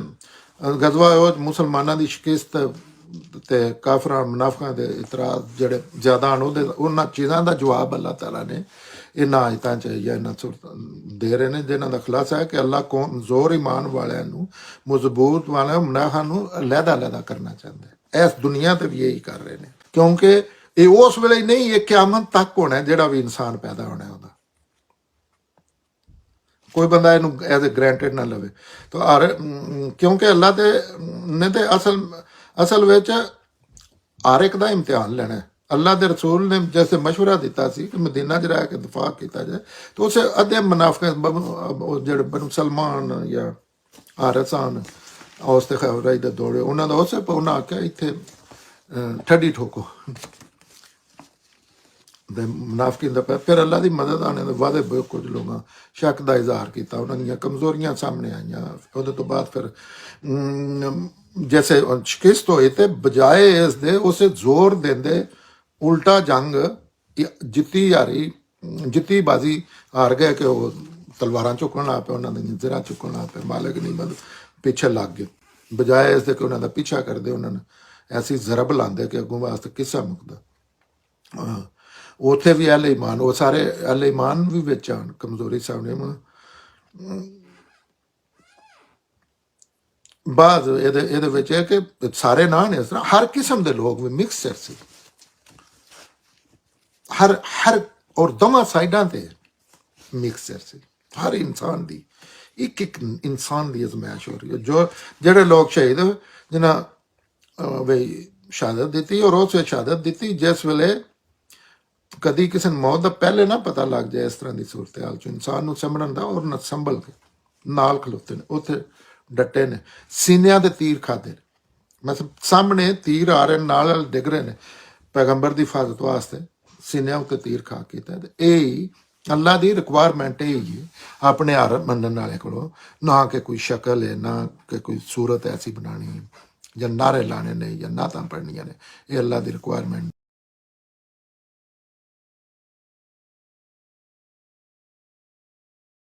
ਗਜ਼ਵਾ ਉਹ ਮੁਸਲਮਾਨਾਂ ਦੀ ਸ਼ਿਕਸਤ ਤੇ ਕਾਫਰਾਂ ਮੁਨਾਫਿਕਾਂ ਦੇ ਇਤਰਾਜ਼ ਜਿਹੜੇ ਜ਼ਿਆਦਾ ਹਨ, ਉਹਨਾਂ ਚੀਜ਼ਾਂ ਦਾ ਜਵਾਬ ਅੱਲਾਹ ਤਾਲਾ ਨੇ ਇਹਨਾਂ ਆਇਤਾਂ 'ਚ ਜਾਂ ਇਹਨਾਂ ਸੂਰਤਾਂ ਦੇ ਰਹੇ ਨੇ, ਜਿਨ੍ਹਾਂ ਦਾ ਖੁਲਾਸਾ ਹੈ ਕਿ ਅੱਲਾ ਕਮਜ਼ੋਰ ਈਮਾਨ ਵਾਲਿਆਂ ਨੂੰ, ਮਜ਼ਬੂਤ ਵਾਲਿਆਂ ਮੁਨਾਫਿਕਾਂ ਨੂੰ ਅਲੱਗ ਕਰਨਾ ਚਾਹੁੰਦਾ ਹੈ। ਇਸ ਦੁਨੀਆ ਤੇ ਵੀ ਇਹੀ ਕਰ ਰਹੇ ਨੇ, ਕਿਉਂਕਿ ਇਹ ਉਸ ਵੇਲੇ ਨਹੀਂ, ਇਹ ਕਿਆਮਤ ਤੱਕ ਹੋਣਾ ਜਿਹੜਾ ਵੀ ਇਨਸਾਨ ਪੈਦਾ ਹੋਣਾ ਉਹਦਾ। ਕੋਈ ਬੰਦਾ ਇਹਨੂੰ ਐਜ਼ ਏ ਗ੍ਰੈਂਟਡ ਨਾ ਲਵੇ। ਤਾਂ ਕਿਉਂਕਿ ਅੱਲਾ ਤੇ ਨੇ ਤੇ ਅਸਲ ਵਿੱਚ ਹਰ ਇੱਕ ਦਾ ਇਮਤਿਹਾਨ ਲੈਣਾ। ਅੱਲਾ ਦੇ ਰਸੂਲ ਨੇ ਜੈਸੇ ਮਸ਼ਵਰਾ ਦਿੱਤਾ ਸੀ ਕਿ ਮਦੀਨਾ 'ਚ ਰਹਿ ਕੇ ਦਫਾ ਕੀਤਾ ਜਾਏ, ਤਾਂ ਉਸੇ ਅੱਧੇ ਮੁਨਾਫਿਕ ਜਿਹੜੇ ਬਨੂ ਸਲਮਾਨ ਜਾਂ ਹਾਰਿਸਾਨ ਉਸ ਤੇ ਖਬਰ ਦੇ ਦੌੜੇ ਉਹਨਾਂ ਦਾ ਉਸੇ ਉਹਨਾਂ ਆਖਿਆ ਇੱਥੇ ਠੱਡੀ ਠੋਕੋ ਦੇ ਮੁਨਾਫਿਕਿਨ ਦਾ। ਫਿਰ ਅੱਲਾ ਦੀ ਮਦਦ ਆਣੇ ਦੇ ਵਾਅਦੇ ਕੁਝ ਲੋਕਾਂ ਸ਼ੱਕ ਦਾ ਇਜ਼ਹਾਰ ਕੀਤਾ, ਉਹਨਾਂ ਦੀਆਂ ਕਮਜ਼ੋਰੀਆਂ ਸਾਹਮਣੇ ਆਈਆਂ। ਉਹਦੇ ਤੋਂ ਬਾਅਦ ਫਿਰ ਜੈਸੇ ਸ਼ਿਕਸਤ ਹੋਈ ਤੇ ਬਜਾਏ ਇਸ ਦੇ ਉਸੇ ਜ਼ੋਰ ਦਿੰਦੇ ਉਲਟਾ ਜੰਗ ਜਿੱਤੀ ਬਾਜ਼ੀ ਹਾਰ ਗਏ ਕਿ ਉਹ ਤਲਵਾਰਾਂ ਚੁੱਕਣ ਲੱਗ ਪਏ, ਉਹਨਾਂ ਦੀਆਂ ਜ਼ਰਾ ਚੁੱਕਣ ਲੱਗ ਪਏ। ਮਾਲਕ ਨਹੀਂ ਮਦ ਪਿੱਛੇ ਲੱਗ ਗਏ, ਬਜਾਏ ਇਸ ਦੇ ਕਿ ਉਹਨਾਂ ਦਾ ਪਿੱਛਾ ਕਰਦੇ ਉਹਨਾਂ ਨੇ ਐਸੀ ਜ਼ਰਬ ਲਾਉਂਦੇ ਕਿ ਅੱਗੋਂ ਵਾਸਤੇ ਕਿੱਸਾ ਮੁੱਕਦਾ। ਉੱਥੇ ਵੀ ਅਹਿਲੇ ਈਮਾਨ, ਉਹ ਸਾਰੇ ਅਹਿਲੇ ਈਮਾਨ ਵੀ ਵਿੱਚ ਆਉਣ ਕਮਜ਼ੋਰੀ ਸਾਹਮਣੇ। ਬਾਅਦ ਇਹਦੇ ਵਿੱਚ ਇਹ ਕਿ ਸਾਰੇ ਨਾ ਨੇ, ਇਸ ਤਰ੍ਹਾਂ ਹਰ ਕਿਸਮ ਦੇ ਲੋਕ ਵੀ ਮਿਕਸਚਰ ਸੀ, ਹਰ ਔਰ ਦੋਵਾਂ ਸਾਈਡਾਂ ਤੇ ਮਿਕਸਚਰ ਸੀ। ਹਰ ਇਨਸਾਨ ਦੀ ਇੱਕ ਇਨਸਾਨ ਦੀ ਅਜ਼ਮਾਇਸ਼ ਹੋ ਰਹੀ ਹੈ। ਜਿਹੜੇ ਲੋਕ ਸ਼ਹੀਦ ਜਿਨ੍ਹਾਂ ਬਈ ਸ਼ਹਾਦਤ ਦਿੱਤੀ, ਔਰ ਉਸ ਸ਼ਹਾਦਤ ਦਿੱਤੀ ਜਿਸ ਵੇਲੇ ਕਦੀ ਕਿਸੇ ਨੂੰ ਮੌਤ ਦਾ ਪਹਿਲੇ ਨਾ ਪਤਾ ਲੱਗ ਜਾਏ। ਇਸ ਤਰ੍ਹਾਂ ਦੀ ਸੂਰਤ ਹਾਲ 'ਚ ਇਨਸਾਨ ਨੂੰ ਸੰਭਲਣ ਦਾ, ਔਰ ਨਾ ਸੰਭਲ ਕੇ ਨਾਲ ਖਲੋਤੇ ਨੇ, ਉੱਥੇ ਡਟੇ ਨੇ, ਸੀਨਿਆਂ ਦੇ ਤੀਰ ਖਾਦੇ ਨੇ। ਮਤਲਬ ਸਾਹਮਣੇ ਤੀਰ ਆ ਰਹੇ, ਨਾਲ ਡਿੱਗ ਰਹੇ ਨੇ, ਪੈਗੰਬਰ ਦੀ ਹਿਫਾਜ਼ਤ ਵਾਸਤੇ ਸੀਨਿਆਂ ਉੱਤੇ ਤੀਰ ਖਾ ਕੀਤਾ। ਤੇ ਇਹ ਹੀ ਅੱਲਾ ਦੀ ਰਿਕੁਆਇਰਮੈਂਟ ਇਹ ਹੀ ਹੈ ਆਪਣੇ ਹਰ ਮੰਨਣ ਵਾਲੇ ਕੋਲੋਂ, ਨਾ ਕਿ ਕੋਈ ਸ਼ਕਲ ਹੈ, ਨਾ ਕਿ ਕੋਈ ਸੂਰਤ ਐਸੀ ਬਣਾਉਣੀ ਹੈ, ਜਾਂ ਨਾਰੇ ਲਾਣੇ ਨੇ, ਜਾਂ ਨਾਤਾਂ ਪੜ੍ਹਨੀਆਂ ਨੇ। ਇਹ ਅੱਲਾ ਦੀ ਰਿਕੁਆਇਰਮੈਂਟ